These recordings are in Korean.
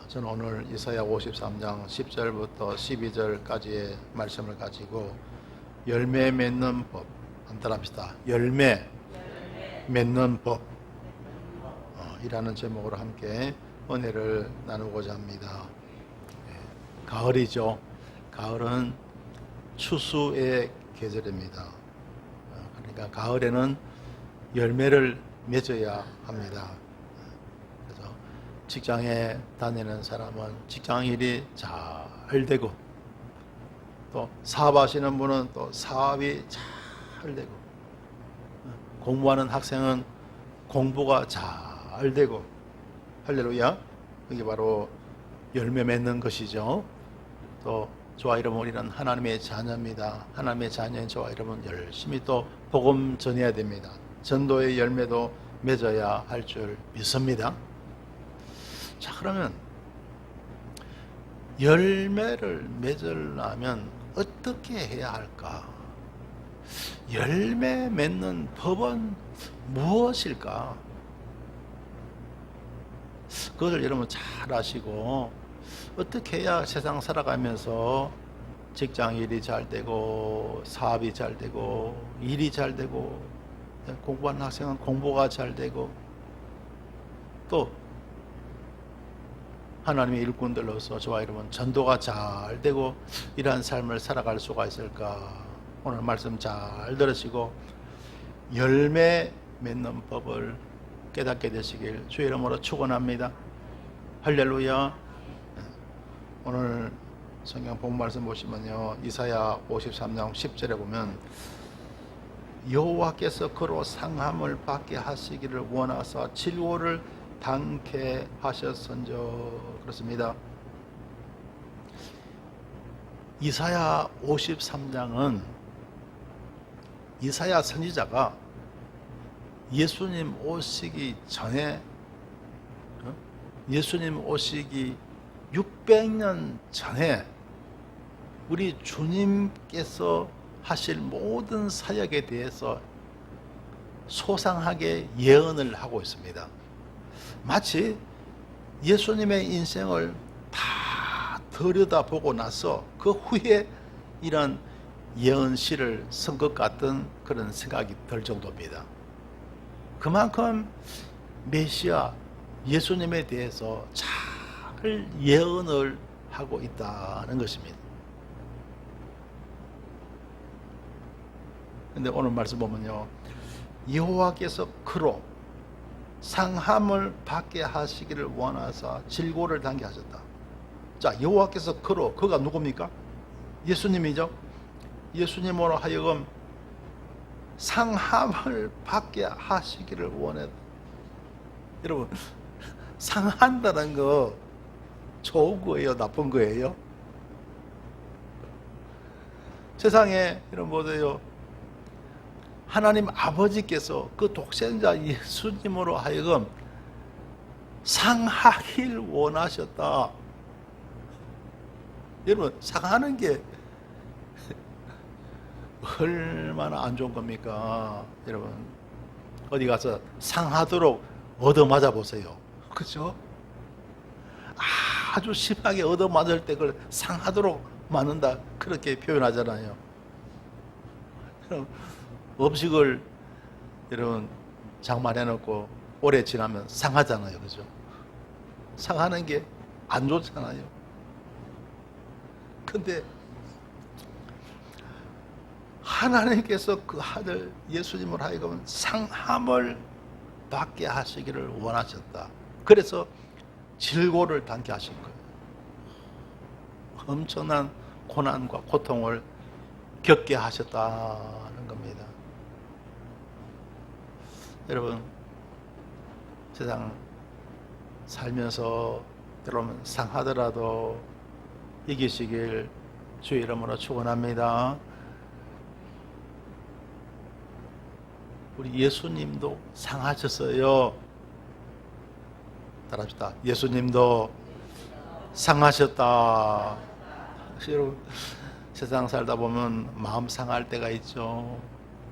저는 오늘 이사야 53장 10절부터 12절까지의 말씀을 가지고 열매 맺는 법, 한번 합시다. 열매 맺는 법 이라는 제목으로 함께 은혜를 나누고자 합니다. 가을이죠. 가을은 추수의 계절입니다. 그러니까 가을에는 열매를 맺어야 합니다. 그래서 직장에 다니는 사람은 직장 일이 잘 되고, 또 사업하시는 분은 또 사업이 잘 되고, 공부하는 학생은 공부가 잘 되고, 할렐루야. 이게 바로 열매 맺는 것이죠. 또 저와 여러분, 우리는 하나님의 자녀입니다. 하나님의 자녀인 저와 여러분 열심히 또 복음 전해야 됩니다. 전도의 열매도 맺어야 할 줄 믿습니다. 자, 그러면 열매를 맺으려면 어떻게 해야 할까? 열매 맺는 법은 무엇일까? 그것을 여러분 잘 아시고, 어떻게 해야 세상 살아가면서 직장 일이 잘 되고, 사업이 잘 되고, 일이 잘 되고, 공부하는 학생은 공부가 잘 되고, 또 하나님의 일꾼들로서 저와 여러분 전도가 잘 되고, 이러한 삶을 살아갈 수가 있을까? 오늘 말씀 잘 들으시고 열매 맺는 법을 깨닫게 되시길 주의 이름으로 축원합니다. 할렐루야. 오늘 성경 본 말씀 보시면요, 이사야 53장 10절에 보면 여호와께서 그로 상함을 받게 하시기를 원하사 질고를 당케 하셨은저, 그렇습니다. 이사야 53장은 이사야 선지자가 예수님 오시기 전에, 예수님 오시기 600년 전에 우리 주님께서 하실 모든 사역에 대해서 소상하게 예언을 하고 있습니다. 마치 예수님의 인생을 다 들여다보고 나서 그 후에 이런 예언시를 쓴 것 같은 그런 생각이 들 정도입니다. 그만큼 메시아 예수님에 대해서 잘 예언을 하고 있다는 것입니다. 근데 오늘 말씀 보면요, 여호와께서 그로 상함을 받게 하시기를 원하사 질고를 당게 하셨다. 자, 여호와께서 그로, 그가 누굽니까? 예수님이죠. 예수님으로 하여금 상함을 받게 하시기를 원했다. 여러분, 상한다는 거 좋은 거예요, 나쁜 거예요? 세상에 여러분 보세요, 하나님 아버지께서 그 독생자 예수님으로 하여금 상하길 원하셨다. 여러분, 상하는 게 얼마나 안 좋은 겁니까? 여러분, 어디 가서 상하도록 얻어맞아 보세요. 그렇죠? 아주 심하게 얻어맞을 때 그걸 상하도록 맞는다, 그렇게 표현하잖아요. 음식을 여러분 장만해놓고 오래 지나면 상하잖아요. 그죠? 상하는 게 안 좋잖아요. 근데 하나님께서 그 아들 예수님을 하여금 상함을 받게 하시기를 원하셨다. 그래서 질고를 당케 하신 거예요. 엄청난 고난과 고통을 겪게 하셨다는 겁니다. 여러분, 세상 살면서 여러분 상하더라도 이기시길 주의 이름으로 축원합니다. 우리 예수님도 상하셨어요. 따라합시다. 예수님도 상하셨다. 여러분, 세상 살다 보면 마음 상할 때가 있죠.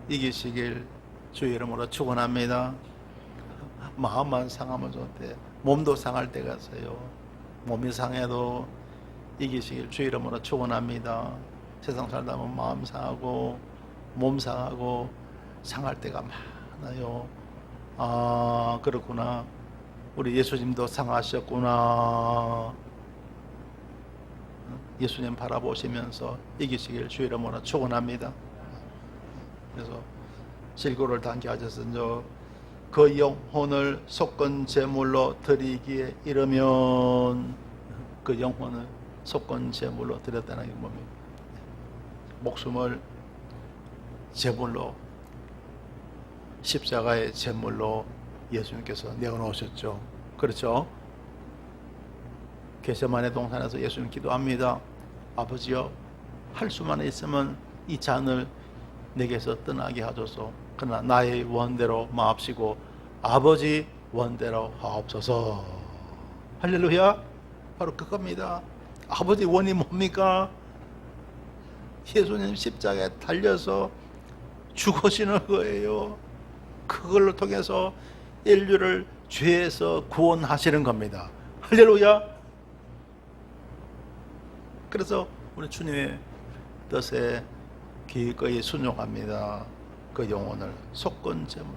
이기시길 주의 이름으로 축원합니다. 마음만 상하면 좋대. 몸도 상할 때가 있어요. 몸이 상해도 이기시길 주 이름으로 축원합니다. 세상 살다 보면 마음 상하고 몸 상하고 상할 때가 많아요. 아, 그렇구나. 우리 예수님도 상하셨구나. 예수님 바라보시면서 이기시길 주 이름으로 축원합니다. 그래서 질고를 당케 하셔서 그 영혼을 속건 제물로 드리기에 이르면, 그 영혼을 속건 제물로 드렸다는 게 뭡니까? 목숨을 제물로, 십자가의 제물로 예수님께서 내어놓으셨죠. 그렇죠? 겟세마네 동산에서 예수님 기도합니다. 아버지여, 할 수만 있으면 이 잔을 내게서 떠나게 하소서. 그러나 나의 원대로 마옵시고 아버지 원대로 하옵소서. 할렐루야. 바로 그겁니다. 아버지 원이 뭡니까? 예수님 십자가에 달려서 죽으시는 거예요. 그걸로 통해서 인류를 죄에서 구원하시는 겁니다. 할렐루야. 그래서 우리 주님의 뜻에 기꺼이 순종합니다. 그 영혼을 속건 제물,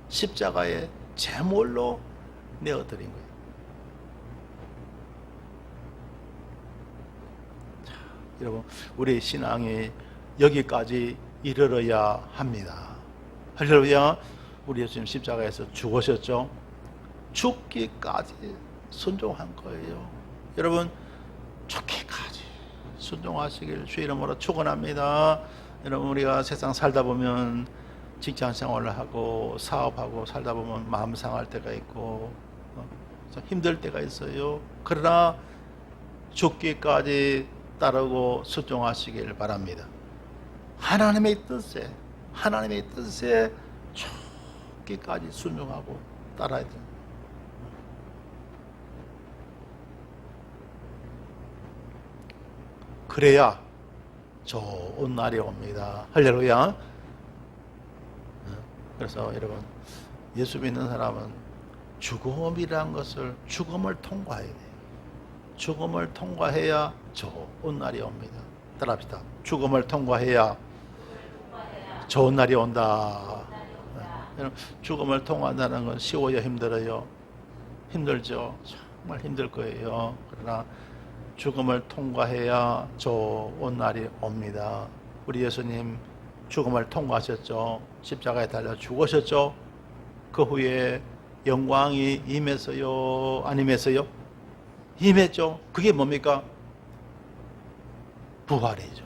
십자가의 제물로 내어드린 거예요. 자, 여러분, 우리 신앙이 여기까지 이르러야 합니다. 할렐루야. 우리 예수님 십자가에서 죽으셨죠. 죽기까지 순종한 거예요. 여러분, 죽기까지 순종하시길 주 이름으로 축원합니다. 여러분, 우리가 세상 살다 보면 직장 생활을 하고 사업하고 살다 보면 마음 상할 때가 있고 힘들 때가 있어요. 그러나 죽기까지 따르고 순종하시길 바랍니다. 하나님의 뜻에 죽기까지 순종하고 따라야 돼요. 그래야 좋은 날이 옵니다. 할렐루야. 그래서 여러분, 예수 믿는 사람은 죽음이라는 것을, 죽음을 통과해야 돼요. 죽음을 통과해야 좋은 날이 옵니다. 따라합시다. 죽음을 통과해야 좋은 날이 온다. 죽음을 통과한다는 건 쉬워요, 힘들어요? 힘들죠. 정말 힘들 거예요. 그러나 죽음을 통과해야 좋은 날이 옵니다. 우리 예수님 죽음을 통과하셨죠. 십자가에 달려 죽으셨죠. 그 후에 영광이 임했어요? 안 임했어요? 임했죠. 그게 뭡니까? 부활이죠.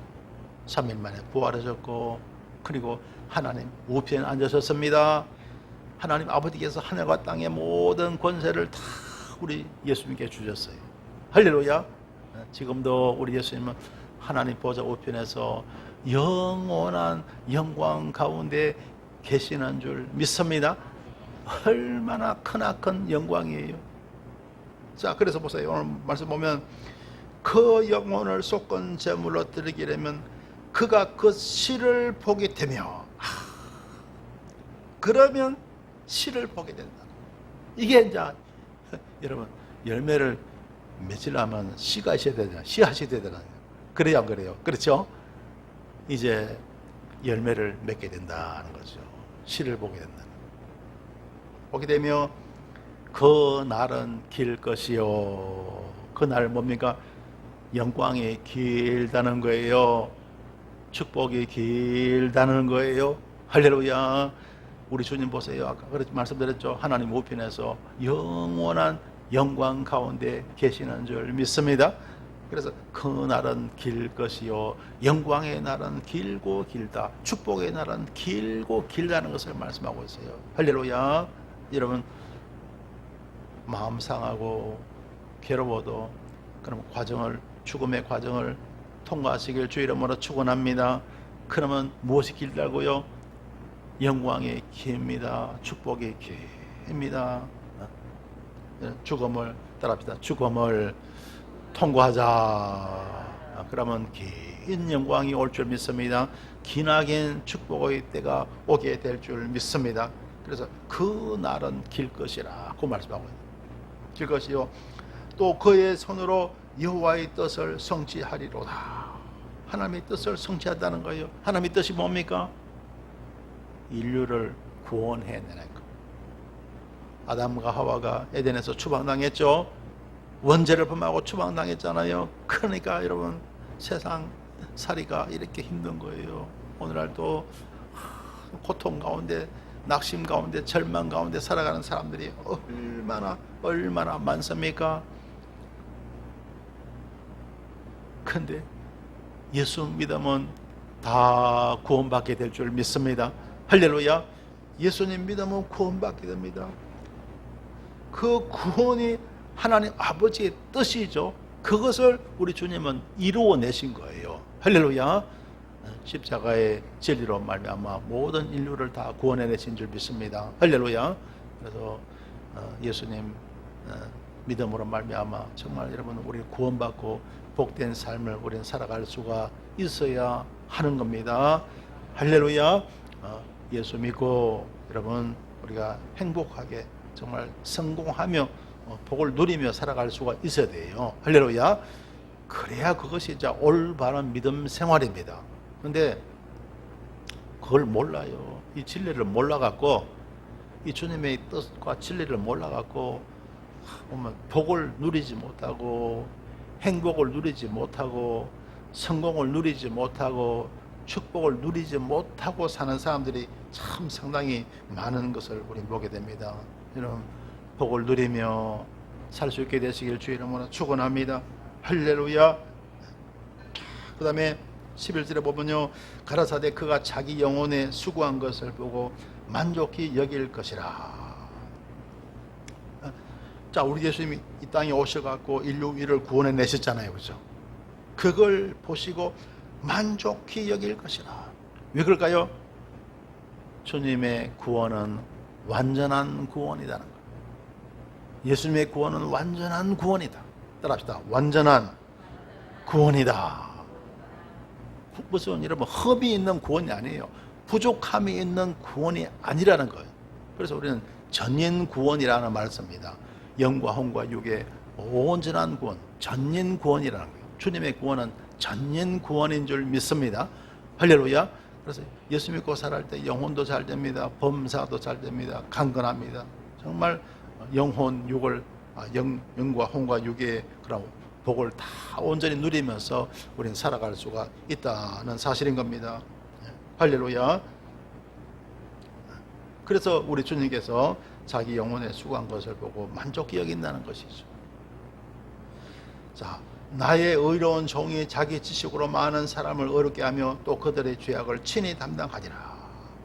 3일 만에 부활하셨고, 그리고 하나님 우편에 앉으셨습니다. 하나님 아버지께서 하늘과 땅의 모든 권세를 다 우리 예수님께 주셨어요. 할렐루야. 지금도 우리 예수님은 하나님 보좌 우편에서 영원한 영광 가운데 계시는 줄 믿습니다. 얼마나 크나큰 영광이에요. 자, 그래서 보세요. 오늘 말씀 보면 그 영혼을 속건 제물로 드리기라면 그가 그 씨를 보게 되며, 그러면 씨를 보게 된다. 이게 이제 여러분, 열매를 며칠 하면 씨가 있어야 되잖아요. 씨앗이 되잖아요. 그래야 안 그래요? 그렇죠? 이제 열매를 맺게 된다는 거죠. 씨를 보게 된다는. 보게 되며 그 날은 길 것이요. 그 날 뭡니까? 영광이 길다는 거예요. 축복이 길다는 거예요. 할렐루야. 우리 주님 보세요. 아까 그렇게 말씀드렸죠. 하나님 우편에서 영원한 영광 가운데 계시는 줄 믿습니다. 그래서 그 날은 길 것이요, 영광의 날은 길고 길다, 축복의 날은 길고 길다는 것을 말씀하고 있어요. 할렐루야. 여러분, 마음 상하고 괴로워도 그럼 죽음의 과정을 통과하시길 주 이름으로 축원합니다. 그러면 무엇이 길다고요? 영광이 깁니다. 축복이 깁니다. 죽음을 따라합시다. 죽음을 통과하자. 그러면 긴 영광이 올 줄 믿습니다. 기나긴 축복의 때가 오게 될 줄 믿습니다. 그래서 그 날은 길 것이라고 말씀하고 있습니다. 길 것이요, 또 그의 손으로 여호와의 뜻을 성취하리로다. 하나님의 뜻을 성취한다는 거예요. 하나님의 뜻이 뭡니까? 인류를 구원해내는 것. 아담과 하와가 에덴에서 추방당했죠. 원죄를 범하고 추방당했잖아요. 그러니까 여러분 세상 살이가 이렇게 힘든 거예요. 오늘날도 고통 가운데, 낙심 가운데, 절망 가운데 살아가는 사람들이 얼마나 많습니까? 근데 예수 믿으면 다 구원받게 될 줄 믿습니다. 할렐루야. 예수님 믿으면 구원받게 됩니다. 그 구원이 하나님 아버지의 뜻이죠. 그것을 우리 주님은 이루어내신 거예요. 할렐루야. 십자가의 진리로 말미암아 모든 인류를 다 구원해내신 줄 믿습니다. 할렐루야. 그래서 예수님 믿음으로 말미암아 정말 여러분 우리 구원받고 복된 삶을 우리는 살아갈 수가 있어야 하는 겁니다. 할렐루야. 예수 믿고 여러분 우리가 행복하게 정말 성공하며 복을 누리며 살아갈 수가 있어야 돼요. 할렐루야. 그래야 그것이 이제 올바른 믿음 생활입니다. 근데 그걸 몰라요. 이 진리를 몰라갖고, 이 주님의 뜻과 진리를 몰라갖고 복을 누리지 못하고 행복을 누리지 못하고 성공을 누리지 못하고 축복을 누리지 못하고 사는 사람들이 참 상당히 많은 것을 우리 보게 됩니다. 여러분 복을 누리며 살 수 있게 되시길 주의 이름으로 축원합니다. 할렐루야. 그 다음에 11절에 보면요, 가라사대 그가 자기 영혼에 수고한 것을 보고 만족히 여길 것이라. 자, 우리 예수님이 이 땅에 오셔갖고 인류 위를 구원해 내셨잖아요, 그죠? 그걸 보시고 만족히 여길 것이라. 왜 그럴까요? 주님의 구원은 완전한 구원이라는 거예요. 예수님의 구원은 완전한 구원이다. 따라합시다. 완전한 구원이다. 무슨 여러분 흠이 있는 구원이 아니에요. 부족함이 있는 구원이 아니라는 거예요. 그래서 우리는 전인 구원이라는 말을 씁니다. 영과 혼과 육의 온전한 구원, 전인 구원이라는 거예요. 주님의 구원은 전인 구원인 줄 믿습니다. 할렐루야. 그래서 예수 믿고 살아갈 때 영혼도 잘 됩니다. 범사도 잘 됩니다. 강건합니다. 정말 영혼, 육을 영과 혼과 육의 그런 복을 다 온전히 누리면서 우리는 살아갈 수가 있다는 사실인 겁니다. 할렐루야. 그래서 우리 주님께서 자기 영혼에 수고한 것을 보고 만족히 여긴다는 것이죠. 자, 나의 의로운 종이 자기 지식으로 많은 사람을 어렵게 하며 또 그들의 죄악을 친히 담당하리라.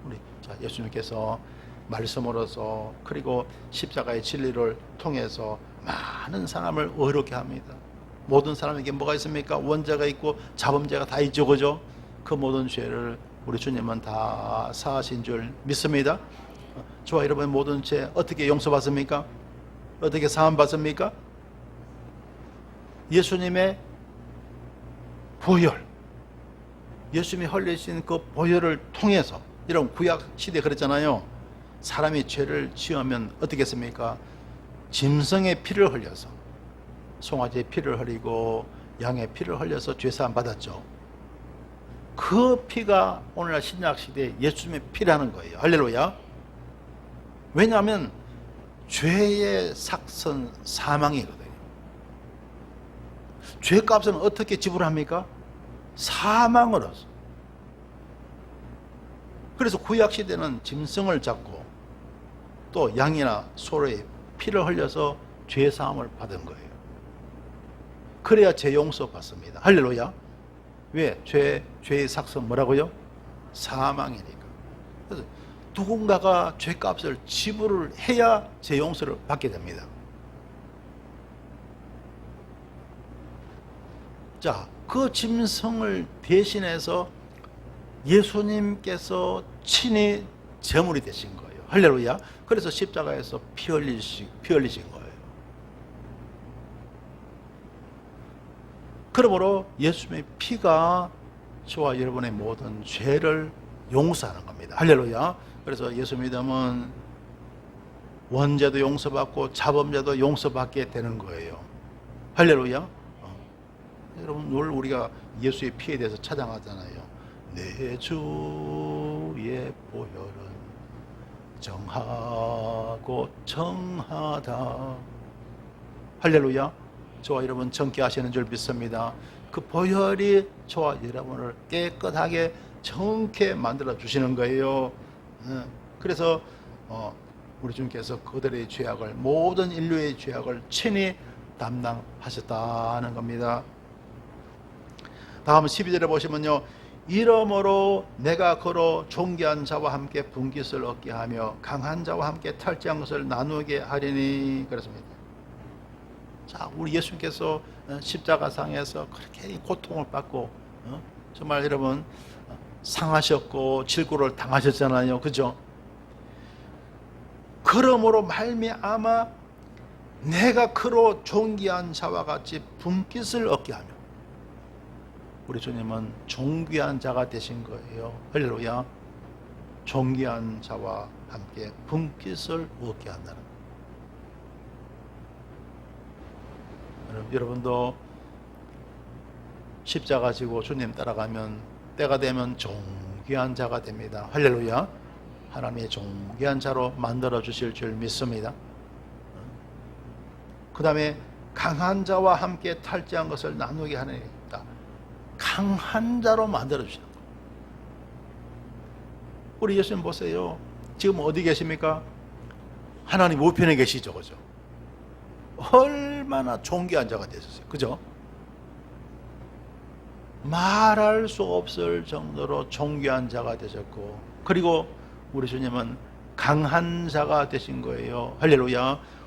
우리 예수님께서 말씀으로서 그리고 십자가의 진리를 통해서 많은 사람을 어렵게 합니다. 모든 사람에게 뭐가 있습니까? 원죄가 있고 자범죄가 다 있죠, 그죠? 그 모든 죄를 우리 주님은 다 사하신 줄 믿습니다. 저와 여러분의 모든 죄 어떻게 용서받습니까? 어떻게 사함받습니까? 예수님의 보혈, 예수님이 흘리신 그 보혈을 통해서, 이런 구약 시대에 그랬잖아요. 사람이 죄를 지으면 어떻게 했습니까? 짐승의 피를 흘려서, 송아지의 피를 흘리고 양의 피를 흘려서 죄사함 받았죠. 그 피가 오늘날 신약 시대에 예수님의 피라는 거예요. 할렐루야. 왜냐하면 죄의 삭선 사망이거든요. 죄값은 어떻게 지불합니까? 사망으로서. 그래서 구약 시대는 짐승을 잡고 또 양이나 소의 피를 흘려서 죄 사함을 받은 거예요. 그래야 죄 용서 받습니다. 할렐루야. 왜? 죄의 삭선 뭐라고요? 사망이니까. 그래서 누군가가 죄값을 지불을 해야 죄 용서를 받게 됩니다. 자, 그 짐승을 대신해서 예수님께서 친히 제물이 되신 거예요. 할렐루야. 그래서 십자가에서 피 흘리신 거예요. 그러므로 예수님의 피가 저와 여러분의 모든 죄를 용서하는 겁니다. 할렐루야. 그래서 예수 믿으면 원죄도 용서받고 자범죄도 용서받게 되는 거예요. 할렐루야. 여러분 늘 우리가 예수의 피에 대해서 찬양하잖아요. 내 주의 보혈은 정하고 정하다. 할렐루야. 저와 여러분 정케 하시는 줄 믿습니다. 그 보혈이 저와 여러분을 깨끗하게 정케 만들어 주시는 거예요. 그래서 우리 주님께서 그들의 죄악을, 모든 인류의 죄악을 친히 담당하셨다는 겁니다. 다음 12절에 보시면요, 이러므로 내가 그로 존귀한 자와 함께 분깃을 얻게 하며 강한 자와 함께 탈취한 것을 나누게 하리니 그렇습니다. 자, 우리 예수님께서 십자가상에서 그렇게 고통을 받고 정말 여러분 상하셨고 질고를 당하셨잖아요. 그죠? 그러므로 말미암아 내가 그로 존귀한 자와 같이 분깃을 얻게 하며, 우리 주님은 존귀한 자가 되신 거예요. 할렐루야. 존귀한 자와 함께 분깃을 얻게 한다는 거예요. 여러분도 십자가 지고 주님 따라가면 때가 되면 존귀한 자가 됩니다. 할렐루야. 하나님의 존귀한 자로 만들어 주실 줄 믿습니다. 그 다음에 강한 자와 함께 탈취한 것을 나누게 하는 일이다. 강한 자로 만들어 주시는 거예요. 우리 예수님 보세요. 지금 어디 계십니까? 하나님 우편에 계시죠. 그죠? 얼마나 존귀한 자가 되셨어요. 그죠? 말할 수 없을 정도로 존귀한 자가 되셨고, 그리고 우리 주님은 강한 자가 되신 거예요. 할렐루야.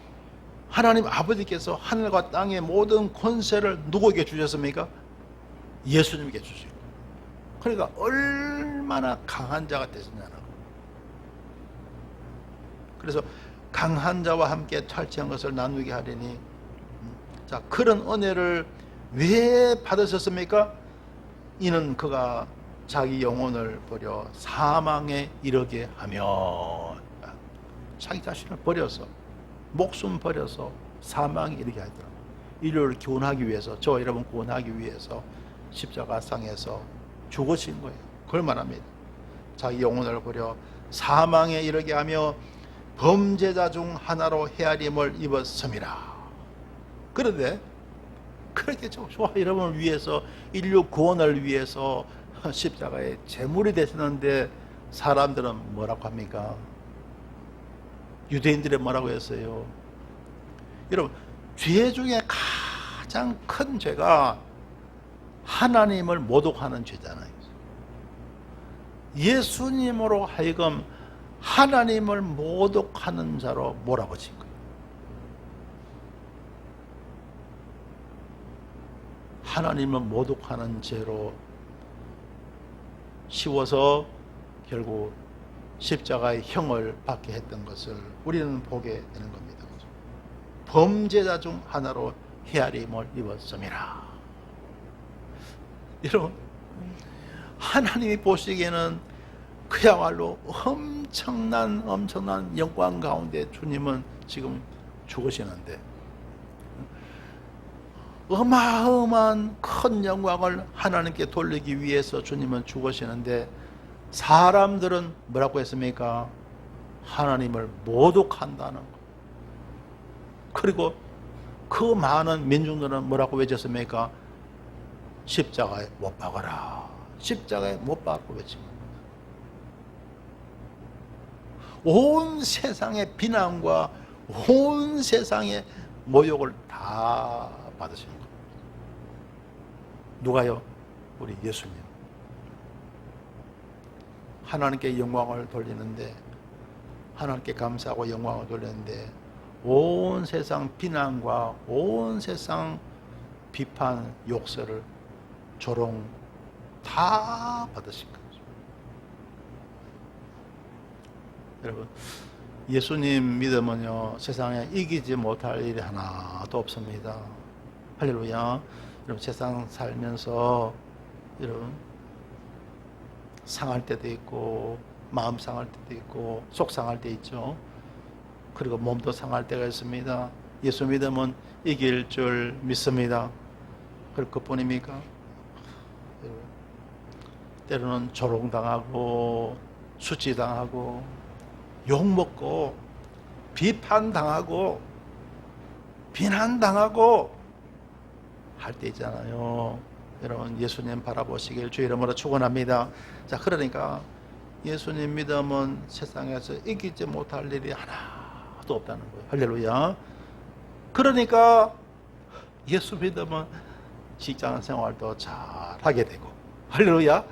하나님 아버지께서 하늘과 땅의 모든 권세를 누구에게 주셨습니까? 예수님께 주시고. 그러니까 얼마나 강한 자가 되셨냐는. 그래서 강한 자와 함께 탈취한 것을 나누게 하리니, 자, 그런 은혜를 왜 받으셨습니까? 이는 그가 자기 영혼을 버려 사망에 이르게 하며, 자기 자신을 버려서, 목숨 버려서 사망에 이르게 하더라고요. 인류를 구원하기 위해서, 저와 여러분 구원하기 위해서 십자가상에서 죽으신 거예요. 그걸 말합니다. 자기 영혼을 버려 사망에 이르게 하며 범죄자 중 하나로 헤아림을 입었음이라. 그런데 그렇게 저와 여러분을 위해서, 인류 구원을 위해서 십자가의 제물이 되셨는데 사람들은 뭐라고 합니까? 유대인들이 뭐라고 했어요? 여러분, 죄 중에 가장 큰 죄가 하나님을 모독하는 죄잖아요. 예수님으로 하여금 하나님을 모독하는 자로 몰아붙인 거예요. 하나님을 모독하는 죄로 씌워서 결국 십자가의 형을 받게 했던 것을 우리는 보게 되는 겁니다. 범죄자 중 하나로 헤아림을 입었음이라. 여러분, 하나님이 보시기에는 그야말로 엄청난 영광 가운데 주님은 지금 죽으시는데, 어마어마한 큰 영광을 하나님께 돌리기 위해서 주님은 죽으시는데, 사람들은 뭐라고 했습니까? 하나님을 모독한다는 것. 그리고 그 많은 민중들은 뭐라고 외쳤습니까? 십자가에 못 박아라. 십자가에 못 박고 외칩니다. 온 세상의 비난과 온 세상의 모욕을 다 받으신 겁니다. 누가요? 우리 예수님. 하나님께 영광을 돌리는데, 하나님께 감사하고 영광을 돌리는데 온 세상 비난과 온 세상 비판, 욕설을, 조롱 다 받으신 거죠. 여러분, 예수님 믿으면요, 세상에 이기지 못할 일이 하나도 없습니다. 할렐루야. 여러분, 세상 살면서 여러분 상할 때도 있고, 마음 상할 때도 있고, 속 상할 때 있죠. 그리고 몸도 상할 때가 있습니다. 예수 믿으면 이길 줄 믿습니다. 그뿐입니까? 때로는 조롱당하고 수치당하고 욕먹고 비판당하고 비난당하고 할 때 있잖아요. 여러분 예수님 바라보시길 주 이름으로 축원합니다. 자, 그러니까 예수님 믿으면 세상에서 이기지 못할 일이 하나도 없다는 거예요. 할렐루야. 그러니까 예수 믿으면 직장 생활도 잘 하게 되고, 할렐루야.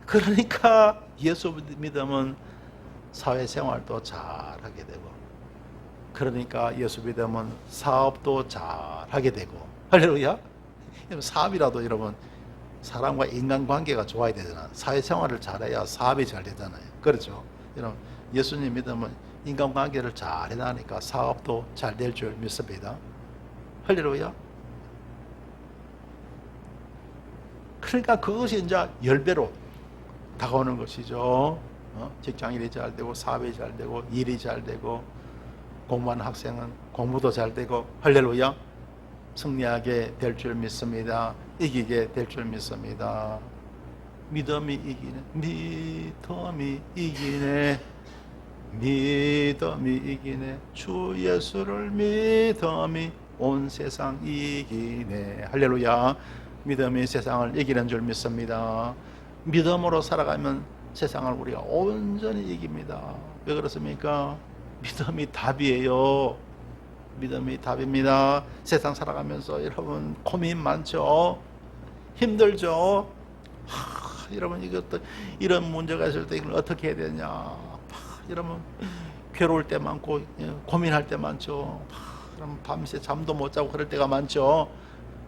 그러니까 예수 믿으면 사회생활도 잘 하게 되고, 그러니까 예수 믿으면 사업도 잘 하게 되고, 할렐루야. 사업이라도 여러분 사람과 인간관계가 좋아야 되잖아. 사회생활을 잘해야 사업이 잘 되잖아요. 그렇죠? 여러분 예수님 믿으면 인간관계를 잘 해나니까 사업도 잘 될 줄 믿습니다. 할렐루야. 그러니까 그것이 이제 10배로 다가오는 것이죠. 직장일이 잘 되고 사업이 잘 되고 일이 잘 되고 공부하는 학생은 공부도 잘 되고, 할렐루야. 승리하게 될 줄 믿습니다. 이기게 될 줄 믿습니다. 믿음이 이기네. 믿음이 이기네. 믿음이 이기네. 주 예수를 믿음이 온 세상 이기네. 할렐루야. 믿음이 세상을 이기는 줄 믿습니다. 믿음으로 살아가면 세상을 우리가 온전히 이깁니다. 왜 그렇습니까? 믿음이 답이에요. 믿음이 답입니다. 세상 살아가면서 여러분 고민 많죠? 힘들죠? 여러분 이것도 이런 문제가 있을 때 이걸 어떻게 해야 되냐? 여러분 괴로울 때 많고 고민할 때 많죠. 그럼 밤새 잠도 못 자고 그럴 때가 많죠.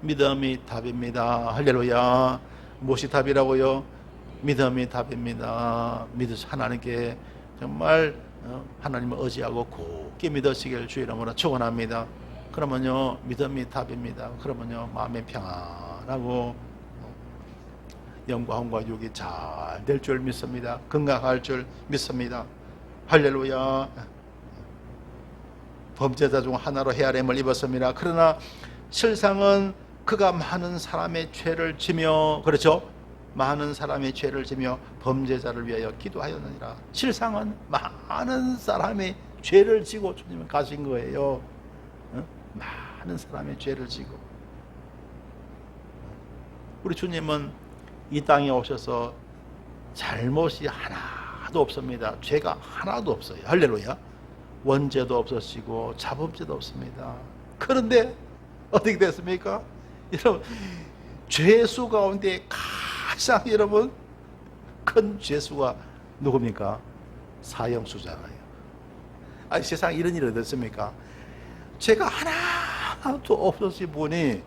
믿음이 답입니다. 할렐루야. 무엇이 답이라고요? 믿음이 답입니다. 믿으시 하나님께 정말 하나님을 의지하고 굳게 믿으시길 주 이름으로 축원합니다. 그러면요 믿음이 답입니다. 그러면요 마음이 평안하고 영과 혼과 육이 잘 될 줄 믿습니다. 건강할 줄 믿습니다. 할렐루야. 범죄자 중 하나로 헤아림을 입었습니다. 그러나 실상은 그가 많은 사람의 죄를 지며, 그렇죠? 많은 사람의 죄를 지며 범죄자를 위하여 기도하였느니라. 실상은 많은 사람의 죄를 지고 주님은 가신 거예요. 많은 사람의 죄를 지고. 우리 주님은 이 땅에 오셔서 잘못이 하나도 없습니다. 죄가 하나도 없어요. 할렐루야. 원죄도 없으시고 자범죄도 없습니다. 그런데 어떻게 됐습니까? 여러분 죄수 가운데 가장 여러분 큰 죄수가 누굽니까? 사형수잖아요. 아니 세상에 이런 일이 어떻습니까? 죄가 하나도 없으신 분이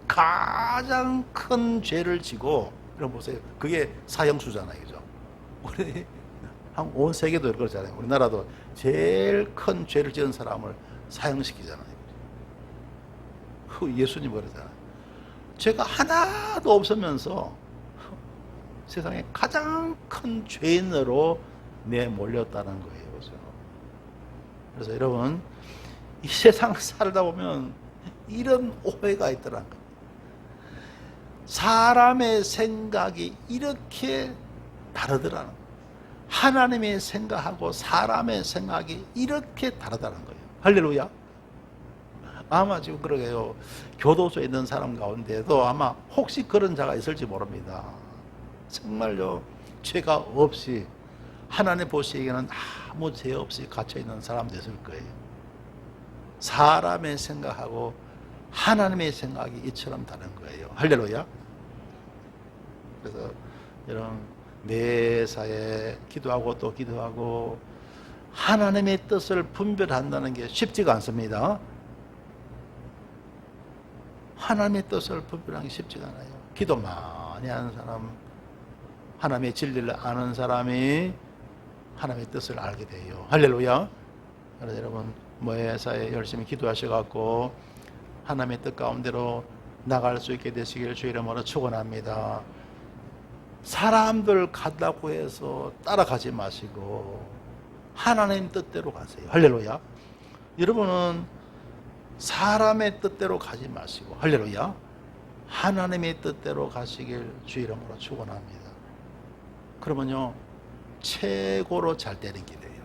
가장 큰 죄를 지고, 여러분 보세요. 그게 사형수잖아요. 그죠? 우리 온 세계도 그렇잖아요. 우리나라도 제일 큰 죄를 지은 사람을 사형시키잖아요. 예수님 그러잖아요. 죄가 하나도 없으면서 세상에 가장 큰 죄인으로 내몰렸다는 거예요. 그렇죠? 그래서 여러분 이 세상 살다 보면 이런 오해가 있더라는 거예요. 사람의 생각이 이렇게 다르더라는 거예요. 하나님의 생각하고 사람의 생각이 이렇게 다르다는 거예요. 할렐루야. 아마 지금 그러게요. 교도소에 있는 사람 가운데도 아마 혹시 그런 자가 있을지 모릅니다. 정말요. 죄가 없이 하나님 보시기에는 아무 죄 없이 갇혀있는 사람도 있을 거예요. 사람의 생각하고 하나님의 생각이 이처럼 다른 거예요. 할렐루야. 그래서 여러분 매사에 기도하고 또 기도하고 하나님의 뜻을 분별한다는 게 쉽지가 않습니다. 하나님의 뜻을 분별하는 게 쉽지가 않아요. 기도 많이 하는 사람, 하나님의 진리를 아는 사람이 하나님의 뜻을 알게 돼요. 할렐루야. 그래서 여러분 매사에 열심히 기도하셔갖고 하나님의 뜻 가운데로 나갈 수 있게 되시길 주 이름으로 축원합니다. 사람들 간다고 해서 따라가지 마시고 하나님 뜻대로 가세요. 할렐루야. 여러분은 사람의 뜻대로 가지 마시고, 할렐루야, 하나님의 뜻대로 가시길 주 이름으로 축원합니다. 그러면요, 최고로 잘 되는 길이에요.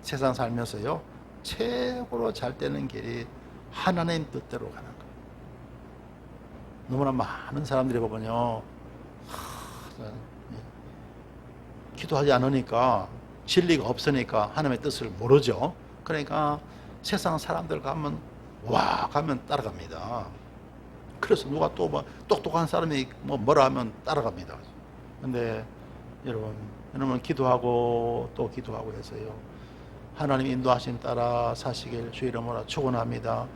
세상 살면서요, 최고로 잘 되는 길이 하나님 뜻대로 가는 거예요. 너무나 많은 사람들이 보면요, 기도하지 않으니까, 진리가 없으니까 하나님의 뜻을 모르죠. 그러니까 세상 사람들 가면 따라갑니다. 그래서 누가 또 뭐 똑똑한 사람이 뭐라 하면 따라갑니다. 근데 여러분 기도하고 또 기도하고 해서요, 하나님 인도하심 따라 사시길 주 이름으로 축원합니다.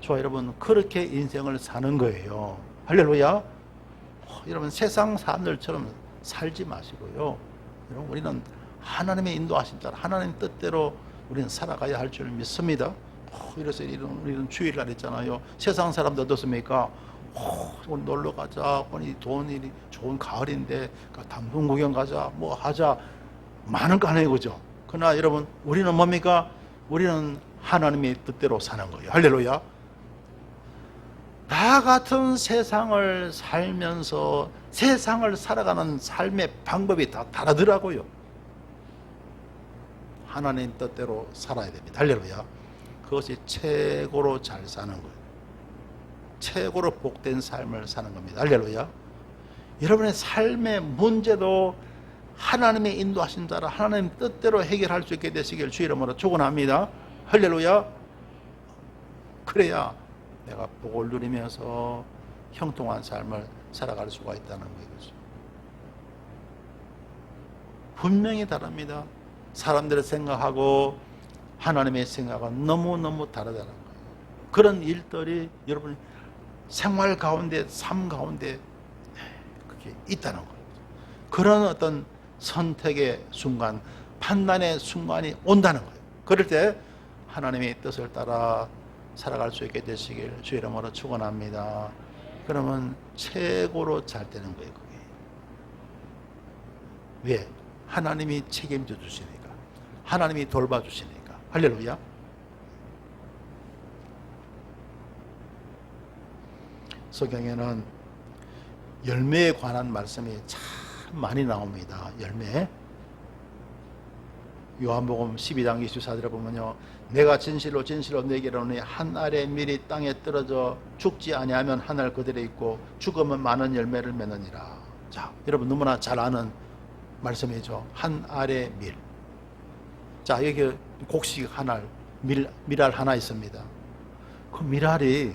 저와 여러분, 그렇게 인생을 사는 거예요. 할렐루야. 여러분, 세상 사람들처럼 살지 마시고요, 여러분, 우리는 하나님의 인도하심 따라 하나님 뜻대로 우리는 살아가야 할 줄 믿습니다. 이래서 우리는 주일날 했잖아요. 세상 사람들 어떻습니까? 오늘 놀러 가자, 오늘 돈이 좋은 가을인데 단풍 구경 가자, 뭐 하자, 많은 거 아니에요, 그죠? 그러나 여러분, 우리는 뭡니까? 우리는 하나님의 뜻대로 사는 거예요. 할렐루야. 나 같은 세상을 살면서 세상을 살아가는 삶의 방법이 다 다르더라고요. 하나님 뜻대로 살아야 됩니다. 할렐루야. 그것이 최고로 잘 사는 거예요. 최고로 복된 삶을 사는 겁니다. 할렐루야. 여러분의 삶의 문제도 하나님의 인도하신 따라 하나님 뜻대로 해결할 수 있게 되시길 주 이름으로 축원합니다. 할렐루야. 그래야 내가 복을 누리면서 형통한 삶을 살아갈 수가 있다는 거죠. 분명히 다릅니다. 사람들의 생각하고 하나님의 생각은 너무너무 다르다는 거예요. 그런 일들이 여러분 생활 가운데, 삶 가운데 그게 있다는 거예요. 그런 어떤 선택의 순간, 판단의 순간이 온다는 거예요. 그럴 때 하나님의 뜻을 따라 살아갈 수 있게 되시길 주 이름으로 축원합니다. 그러면 최고로 잘 되는 거예요, 그게. 왜? 하나님이 책임져 주시니까, 하나님이 돌봐 주시니까. 할렐루야. 성경에는 열매에 관한 말씀이 참 많이 나옵니다. 열매. 요한복음 12장 24절에 보면요, 내가 진실로 진실로 내게 이르노니 한 알의 밀이 땅에 떨어져 죽지 아니하면 한 알 그대로 있고 죽으면 많은 열매를 맺느니라. 자, 여러분 너무나 잘 아는 말씀이죠. 한 알의 밀. 자, 여기 곡식 한 알, 밀알 하나 있습니다. 그 밀알이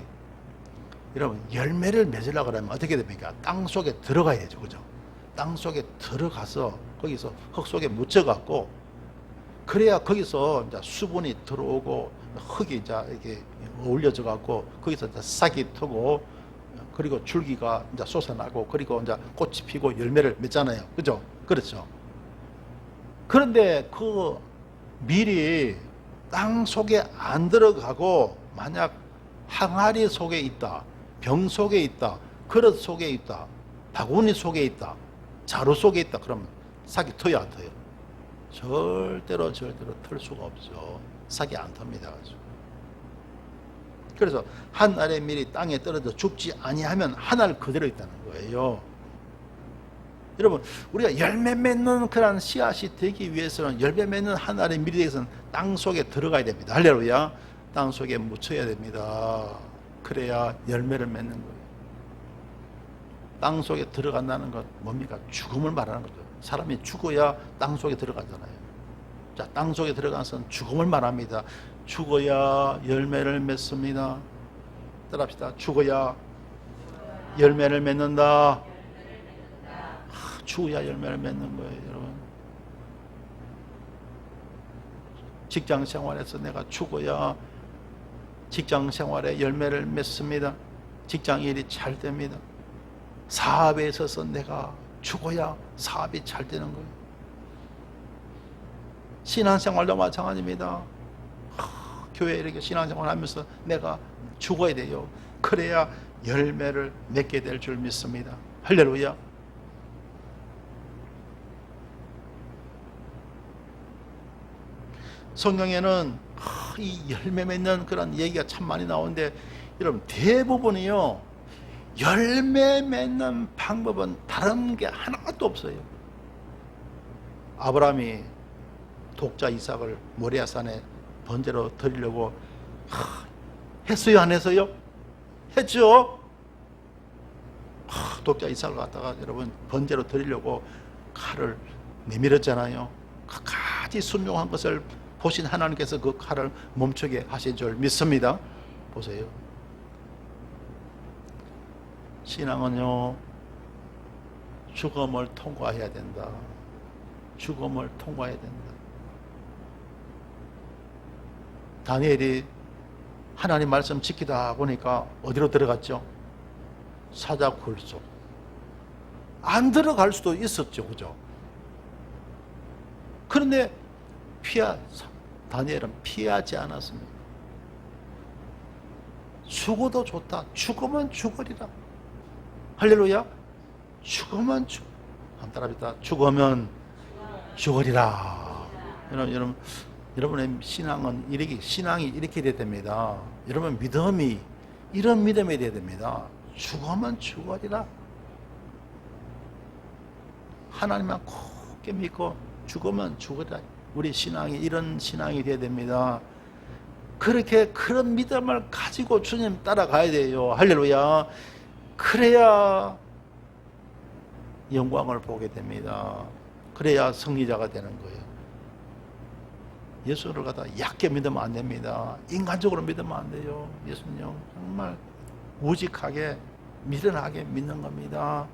여러분 열매를 맺으려고 하면 어떻게 됩니까? 땅 속에 들어가야 되죠, 그죠? 땅 속에 들어가서 거기서 흙 속에 묻혀갖고, 그래야 거기서 이제 수분이 들어오고 흙이 이제 이렇게 어울려져 갖고 거기서 이제 싹이 트고, 그리고 줄기가 이제 솟아나고, 그리고 이제 꽃이 피고 열매를 맺잖아요, 그죠? 그렇죠. 그런데 그 밀이 땅 속에 안 들어가고 만약 항아리 속에 있다, 병 속에 있다, 그릇 속에 있다, 바구니 속에 있다, 자루 속에 있다, 그러면 싹이 터요, 안 터요? 절대로 틀 수가 없죠. 싹이 안 탑니다. 그래서 한 알의 밀이 땅에 떨어져 죽지 아니하면 한 알 그대로 있다는 거예요. 여러분, 우리가 열매 맺는 그런 씨앗이 되기 위해서는, 열매 맺는 한 알의 밀이 되기 위해서는 땅 속에 들어가야 됩니다. 할렐루야. 땅 속에 묻혀야 됩니다. 그래야 열매를 맺는 거예요. 땅 속에 들어간다는 것 뭡니까? 죽음을 말하는 거죠. 사람이 죽어야 땅 속에 들어가잖아요. 자, 땅 속에 들어가서 죽음을 말합니다. 죽어야 열매를 맺습니다. 따라합시다. 죽어야 열매를 맺는다. 죽어야 열매를 맺는 거예요, 여러분. 직장 생활에서 내가 죽어야 직장 생활에 열매를 맺습니다. 직장 일이 잘 됩니다. 사업에 있어서 내가 죽어야 사업이 잘 되는 거예요. 신앙생활도 마찬가지입니다. 교회에 이렇게 신앙생활 하면서 내가 죽어야 돼요. 그래야 열매를 맺게 될 줄 믿습니다. 할렐루야. 성경에는 이 열매 맺는 그런 얘기가 참 많이 나오는데 여러분 대부분이요 열매 맺는 방법은 다른 게 하나도 없어요. 아브라함이 독자 이삭을 모리아산에 번제로 드리려고 했어요, 안 했어요? 했죠. 독자 이삭을 갖다가 여러분 번제로 드리려고 칼을 내밀었잖아요. 끝까지 순종한 것을 보신 하나님께서 그 칼을 멈추게 하신 줄 믿습니다. 보세요. 신앙은요 죽음을 통과해야 된다. 죽음을 통과해야 된다. 다니엘이 하나님 말씀 지키다 보니까 어디로 들어갔죠? 사자굴 속. 안 들어갈 수도 있었죠, 그죠? 그런데 다니엘은 피하지 않았습니다. 죽어도 좋다. 죽으면 죽으리라. 할렐루야. 죽으면 한 따라합니다. 죽으면 죽으리라. 여러분의 신앙이 이렇게 돼야 됩니다. 여러분 믿음이 이런 믿음이 돼야 됩니다. 죽으면 죽으리라. 하나님만 굳게 믿고 죽으면 죽으리라. 우리 신앙이 이런 신앙이 돼야 됩니다. 그렇게 그런 믿음을 가지고 주님 따라가야 돼요. 할렐루야. 그래야 영광을 보게 됩니다. 그래야 승리자가 되는 거예요. 예수를 갖다 얕게 믿으면 안 됩니다. 인간적으로 믿으면 안 돼요. 예수님 정말 우직하게 미련하게 믿는 겁니다.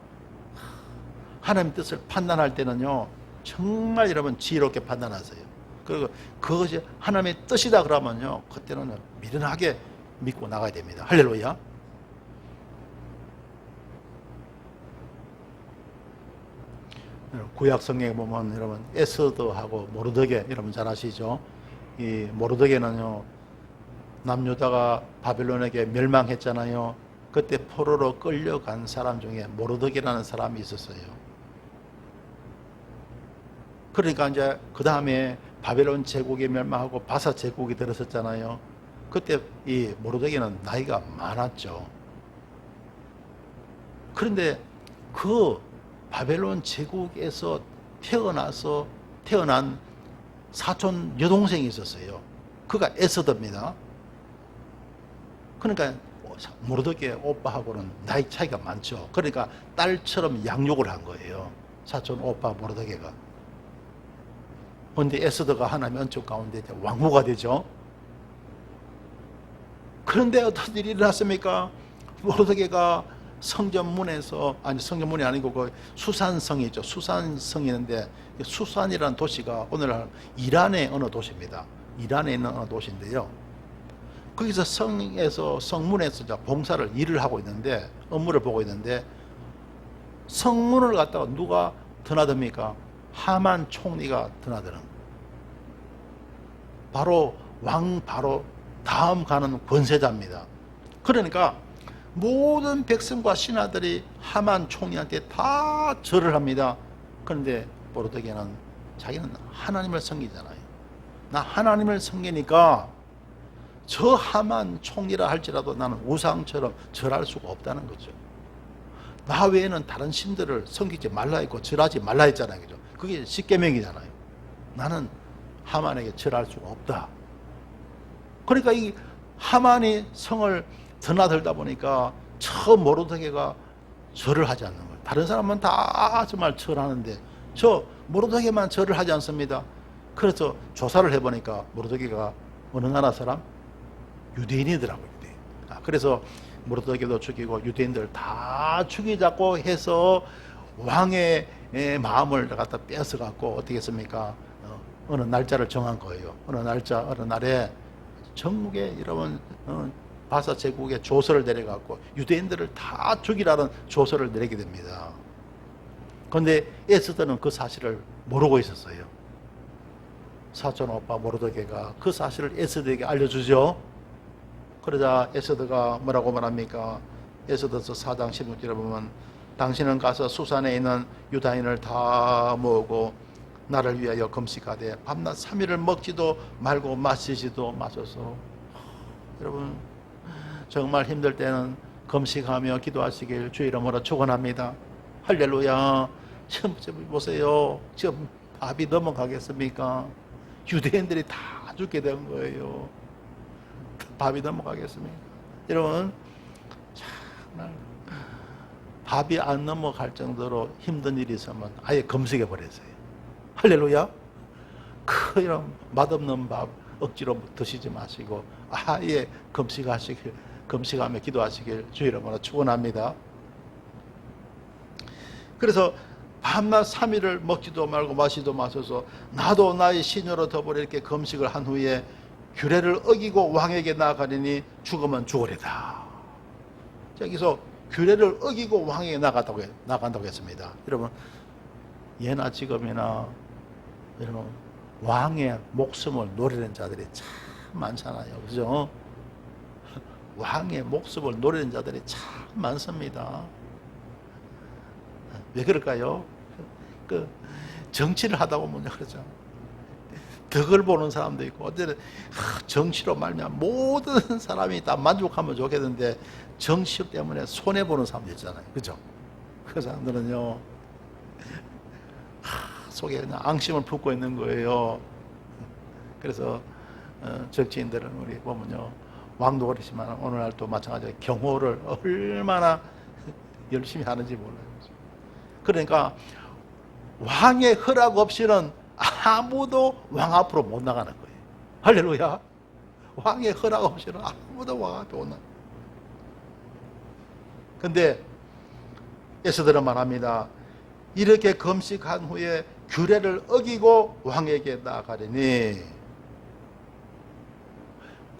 하나님의 뜻을 판단할 때는요 정말 여러분 지혜롭게 판단하세요. 그리고 그것이 하나님의 뜻이다 그러면요 그때는 미련하게 믿고 나가야 됩니다. 할렐루야. 구약 성경에 보면 여러분 에스더하고 모르드게 여러분 잘 아시죠? 이 모르드게는요 남유다가 바벨론에게 멸망했잖아요. 그때 포로로 끌려간 사람 중에 모르드게라는 사람이 있었어요. 그러니까 이제 그 다음에 바벨론 제국이 멸망하고 바사 제국이 들었었잖아요. 그때 이 모르드게는 나이가 많았죠. 그런데 그 바벨론 제국에서 태어난 사촌 여동생이 있었어요. 그가 에스더입니다. 그러니까 모르드게 오빠하고는 나이 차이가 많죠. 그러니까 딸처럼 양육을 한 거예요. 사촌 오빠 모르드게가. 그런데 에스더가 하나님의 은총 가운데 이제 왕후가 되죠. 그런데 어떤 일이 일어났습니까? 모르드게가 성전문이 아니고 그 수산성이 있죠. 수산성이 있는데 수산이라는 도시가 오늘날 이란의 어느 도시입니다. 이란에 있는 어느 도시인데요. 거기서 성문에서 봉사를 일을 하고 있는데 업무를 보고 있는데 성문을 갖다가 누가 드나듭니까? 하만 총리가 드나드는 바로 다음 가는 권세자입니다. 그러니까 모든 백성과 신하들이 하만 총리한테 다 절을 합니다. 그런데 모르드게는 자기는 하나님을 섬기잖아요. 나 하나님을 섬기니까 저 하만 총리라 할지라도 나는 우상처럼 절할 수가 없다는 거죠. 나 외에는 다른 신들을 섬기지 말라 했고 절하지 말라 했잖아요. 그죠? 그게 십계명이잖아요. 나는 하만에게 절할 수가 없다. 그러니까 이 하만이 성을 드나들다 보니까 저 모르드게가 절을 하지 않는 거예요. 다른 사람은 다 정말 절하는데 저 모르드게만 절을 하지 않습니다. 그래서 조사를 해보니까 모르드게가 어느 나라 사람? 유대인이더라고요. 유대인. 그래서 모르드게도 죽이고 유대인들 다 죽이자고 해서 왕의 마음을 갖다 뺏어갖고 어떻게 했습니까? 어느 날짜를 정한 거예요. 어느 날에 전국에 여러분 바사 제국에 조서를 내려갖고 유대인들을 다 죽이라는 조서를 내리게 됩니다. 그런데 에스더는 그 사실을 모르고 있었어요. 사촌 오빠 모르드게가 그 사실을 에스더에게 알려주죠. 그러자 에스더가 뭐라고 말합니까? 에스더서 4장 16절에 보면 당신은 가서 수산에 있는 유다인을 다 모으고 나를 위하여 금식하되 밤낮 3일을 먹지도 말고 마시지도 마소서. 여러분 정말 힘들 때는 금식하며 기도하시길 주의 이름으로 축원합니다. 할렐루야. 지금 보세요. 지금 밥이 넘어가겠습니까? 유대인들이 다 죽게 된 거예요. 밥이 넘어가겠습니까? 여러분 정말 밥이 안 넘어갈 정도로 힘든 일이 있으면 아예 금식해 버렸어요. 할렐루야. 이런 맛없는 밥 억지로 드시지 마시고 아예 금식하며 기도하시길 주의 이름으로 축원합니다. 그래서 밤낮 3일을 먹지도 말고 마시도 마셔서 나도 나의 시녀로 더불어 이렇게 금식을 한 후에 규례를 어기고 왕에게 나아가리니 죽으면 죽으리다. 여기서 규례를 어기고 왕에게 나간다고 했습니다. 여러분 예나 지금이나 여러분 왕의 목숨을 노리는 자들이 참 많잖아요. 그죠? 왕의 목숨을 노리는 자들이 참 많습니다. 왜 그럴까요? 정치를 하다 보면 그러죠. 덕을 보는 사람도 있고 어쨌든 정치로 말미암아 모든 사람이 다 만족하면 좋겠는데 정치 때문에 손해 보는 사람도 있잖아요. 그죠? 그 사람들은요 속에 그냥 앙심을 품고 있는 거예요. 그래서 정치인들은 우리 보면요 왕도 그렇지만 오늘날 또 마찬가지로 경호를 얼마나 열심히 하는지 몰라요. 그러니까 왕의 허락 없이는 아무도 왕 앞으로 못 나가는 거예요. 할렐루야. 왕의 허락 없이는 아무도 왕 앞에 못 나가는 거예요. 근데 에스더는 말합니다. 이렇게 금식한 후에 규례를 어기고 왕에게 나아가리니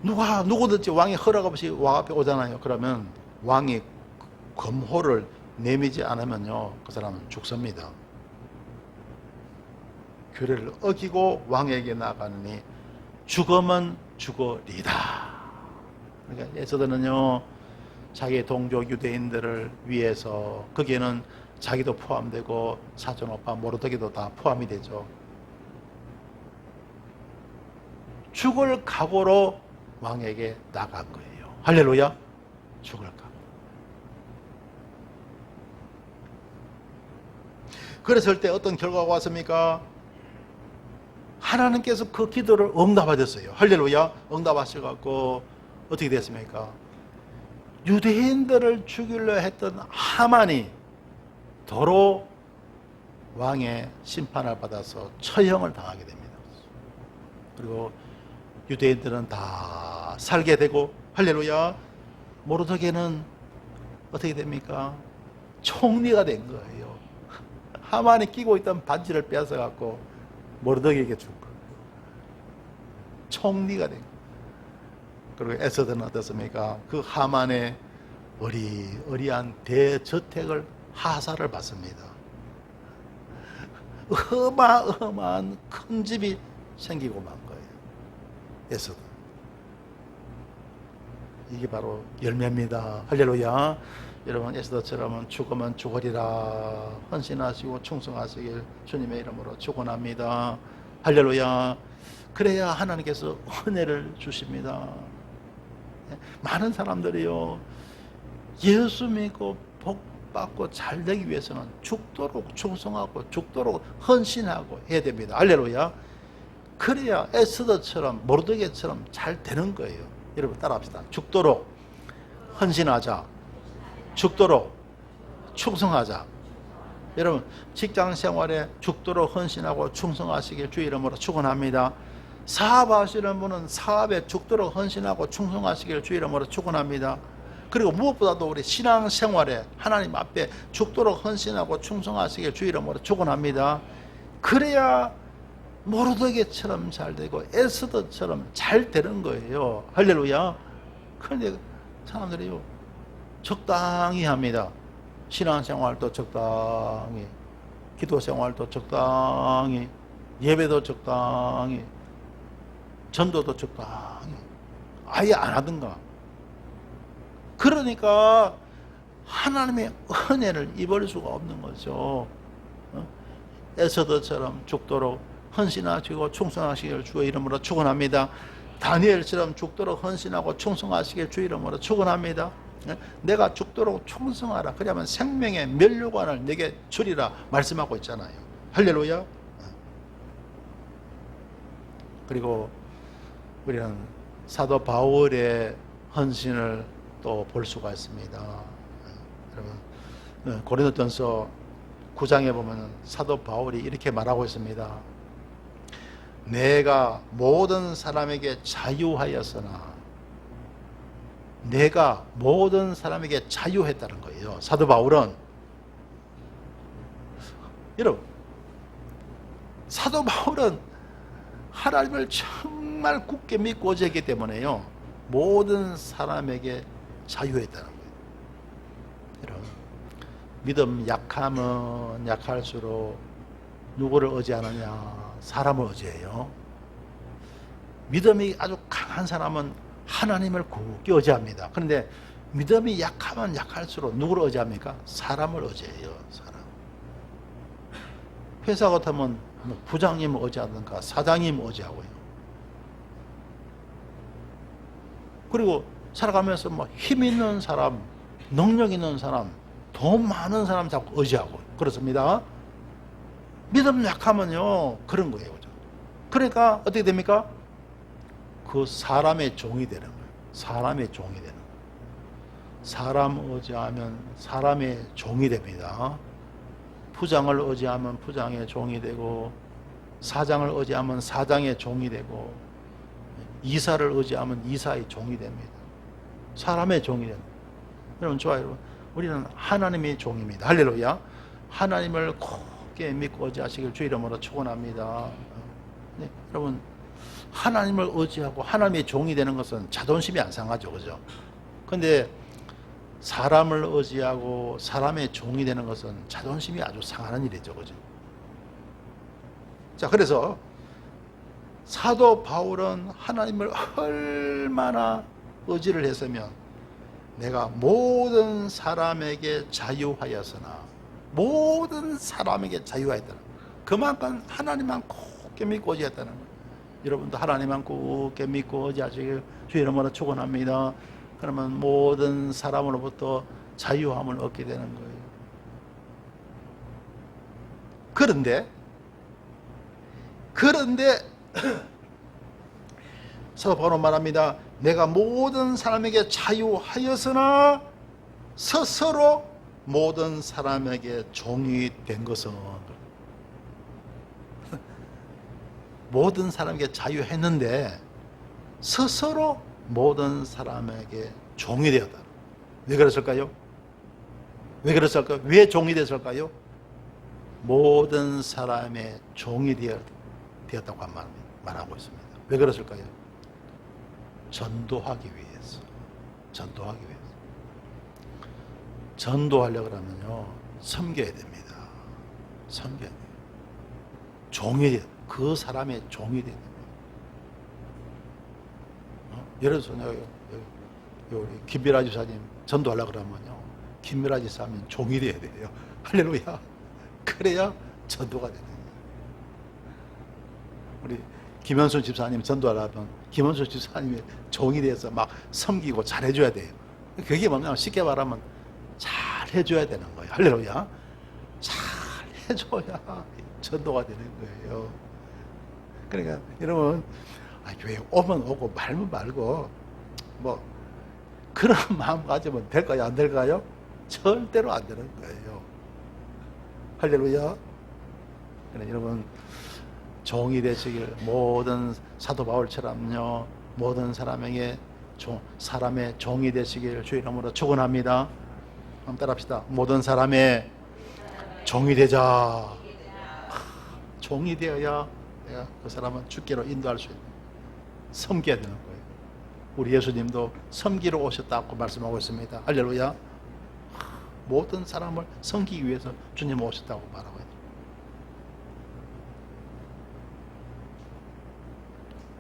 누구든지 왕의 허락 없이 왕 앞에 오잖아요. 그러면 왕이 검호를 내미지 않으면요 그 사람은 죽습니다. 규례를 어기고 왕에게 나아가느니 죽으면 죽으리다. 그러니까 에스더는요 자기의 동족 유대인들을 위해서 거기에는 자기도 포함되고 사촌오빠 모르드게도 다 포함이 되죠. 죽을 각오로 왕에게 나간 거예요. 할렐루야. 죽을 각오. 그랬을 때 어떤 결과가 왔습니까? 하나님께서 그 기도를 응답하셨어요. 할렐루야. 응답하셔갖고 어떻게 됐습니까? 유대인들을 죽이려 했던 하만이 도로 왕의 심판을 받아서 처형을 당하게 됩니다. 그리고 유대인들은 다 살게 되고 할렐루야. 모르드게는 어떻게 됩니까? 총리가 된 거예요. 하만이 끼고 있던 반지를 빼앗아갖고 모르드게에게 준 거예요. 총리가 된 거예요. 그리고 에스더는 어떻습니까? 그 하만의 어리어리한 대저택을 하사를 받습니다. 어마어마한 큰 집이 생기고 만 거예요. 에스더. 이게 바로 열매입니다. 할렐루야. 여러분 에스더처럼 죽으면 죽으리라 헌신하시고 충성하시길 주님의 이름으로 축원합니다. 할렐루야. 그래야 하나님께서 은혜를 주십니다. 많은 사람들이요 예수 믿고 복 받고 잘 되기 위해서는 죽도록 충성하고 죽도록 헌신하고 해야 됩니다. 할렐루야. 그래야 에스더처럼 모르드게처럼 잘 되는 거예요. 여러분 따라합시다. 죽도록 헌신하자. 죽도록 충성하자. 여러분 직장 생활에 죽도록 헌신하고 충성하시길 주의 이름으로 축원합니다. 사업하시는 분은 사업에 죽도록 헌신하고 충성하시길 주의 이름으로 축원합니다. 그리고 무엇보다도 우리 신앙생활에 하나님 앞에 죽도록 헌신하고 충성하시길 주의 이름으로 축원합니다. 그래야 모르드게처럼 잘 되고 에스더처럼 잘 되는 거예요. 할렐루야. 그런데 사람들이요 적당히 합니다. 신앙생활도 적당히, 기도생활도 적당히, 예배도 적당히, 전도도 적당히, 아예 안 하든가. 그러니까 하나님의 은혜를 입을 수가 없는 거죠. 에서더처럼 죽도록 헌신하시고 충성하시길 주의 이름으로 축원합니다. 다니엘처럼 죽도록 헌신하고 충성하시길 주의 이름으로 축원합니다. 내가 죽도록 충성하라. 그러면 생명의 면류관을 내게 주리라 말씀하고 있잖아요. 할렐루야. 그리고 우리는 사도 바울의 헌신을 또 볼 수가 있습니다. 여러분, 고린도전서 9장에 보면 사도 바울이 이렇게 말하고 있습니다. 내가 모든 사람에게 자유하였으나, 내가 모든 사람에게 자유했다는 거예요. 사도 바울은, 여러분, 사도 바울은 하나님을 정말 굳게 믿고 지기 때문에요, 모든 사람에게 자유했다는 거예요. 여러분, 믿음 약하면 약할수록 누구를 의지하느냐? 사람을 의지해요. 믿음이 아주 강한 사람은 하나님을 굳게 의지합니다. 그런데 믿음이 약하면 약할수록 누구를 의지합니까? 사람을 의지해요. 사람. 회사 같으면 뭐 부장님을 의지하든가 사장님을 의지하고요. 그리고 살아가면서 뭐 힘 있는 사람, 능력 있는 사람, 돈 많은 사람 자꾸 의지하고 그렇습니다. 믿음 약하면요 그런 거예요. 그러니까 어떻게 됩니까? 그 사람의 종이 되는 거예요. 사람의 종이 되는 거예요. 사람 의지하면 사람의 종이 됩니다. 부장을 의지하면 부장의 종이 되고, 사장을 의지하면 사장의 종이 되고, 이사를 의지하면 이사의 종이 됩니다. 사람의 종이 됩니다. 여러분 좋아요. 여러분. 우리는 하나님의 종입니다. 할렐루야. 하나님을 굳게 믿고 의지하시길 주 이름으로 축원합니다. 네, 여러분, 하나님을 의지하고 하나님의 종이 되는 것은 자존심이 안 상하죠, 그죠? 근데 사람을 의지하고 사람의 종이 되는 것은 자존심이 아주 상하는 일이죠, 그죠? 자, 그래서 사도 바울은 하나님을 얼마나 의지를 했으면, 내가 모든 사람에게 자유하였으나, 모든 사람에게 자유하였다는, 그만큼 하나님만 굳게 믿고 의지했다는 거예요. 여러분도 하나님만 굳게 믿고 의지하시길 주 이름으로 축원합니다. 그러면 모든 사람으로부터 자유함을 얻게 되는 거예요. 그런데 사도 바울은 말합니다. 내가 모든 사람에게 자유하였으나 스스로 모든 사람에게 종이 된 것은, 모든 사람에게 자유했는데 스스로 모든 사람에게 종이 되었다. 왜 그랬을까요? 왜 그랬을까요? 왜 종이 됐을까요? 모든 사람의 종이 되었다고 말하고 있습니다. 왜 그랬을까요? 전도하기 위해서. 전도하기 위해서. 전도하려고 하면요, 섬겨야 됩니다. 섬겨야 돼요. 종이 돼요. 그 사람의 종이 되는 거예요. 예를 들어서 우리 김미라 지사님 전도하려고 그러면요, 김미라 지사님 종이 돼야 돼요. 할렐루야. 그래야 전도가 되는 거예요. 우리 김현수 집사님 전도하려면 김현수 집사님의 종이 돼서 막 섬기고 잘해줘야 돼요. 그게 뭐냐면 쉽게 말하면 잘해줘야 되는 거예요. 할렐루야. 잘해줘야 전도가 되는 거예요. 그러니까 여러분, 교회 오면 오고 말면 말고 뭐 그런 마음 가지면 될까요? 안 될까요? 절대로 안 되는 거예요. 할렐루야. 그러니까 여러분, 종이 되시길, 모든 사도 바울처럼요, 모든 사람에게 사람의 종이 되시길 주 이름으로 축원합니다. 한번 따라합시다. 모든 사람의 종이 되자. 종이 되어야 내가 그 사람은 주께로 인도할 수 있는, 섬겨야 되는 거예요. 우리 예수님도 섬기러 오셨다고 말씀하고 있습니다. 할렐루야. 모든 사람을 섬기기 위해서 주님 오셨다고 말하고 있어요.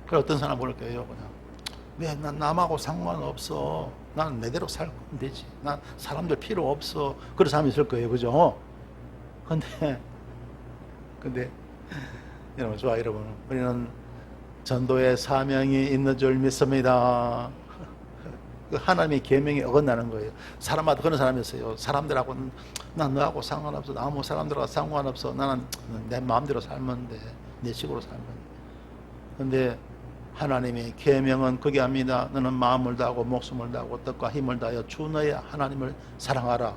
그래, 어떤 사람 볼 거예요. 그냥 왜 난 남하고 상관없어, 나는 내대로 살면 되지, 난 사람들 필요 없어, 그런 사람이 있을 거예요. 그죠? 근데 근데 여러분, 좋아 여러분, 우리는 전도의 사명이 있는 줄 믿습니다. 그 하나님의 계명에 어긋나는 거예요. 사람마다 그런 사람이 있어요. 사람들하고는 난 너하고 상관없어. 아무 사람들하고 상관없어. 나는 내 마음대로 살면 돼. 내 식으로 살면 돼. 근데 하나님의 계명은 그게 합니다. 너는 마음을 다하고 목숨을 다하고 뜻과 힘을 다하여 주 너의 하나님을 사랑하라.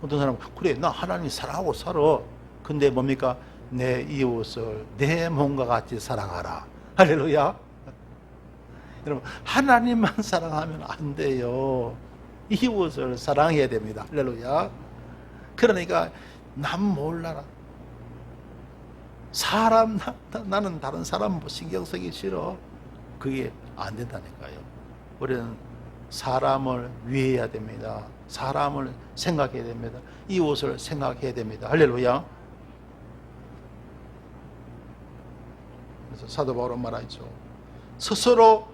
어떤 사람은 그래 나 하나님 사랑하고 살아. 근데 뭡니까? 내 이웃을 내 몸과 같이 사랑하라. 할렐루야. 여러분, 하나님만 사랑하면 안 돼요. 이웃을 사랑해야 됩니다. 할렐루야. 그러니까 남 몰라라. 사람, 나는 다른 사람 신경 쓰기 싫어. 그게 안 된다니까요. 우리는 사람을 위해야 됩니다. 사람을 생각해야 됩니다. 이웃을 생각해야 됩니다. 할렐루야. 그래서 사도 바울은 말하죠. 스스로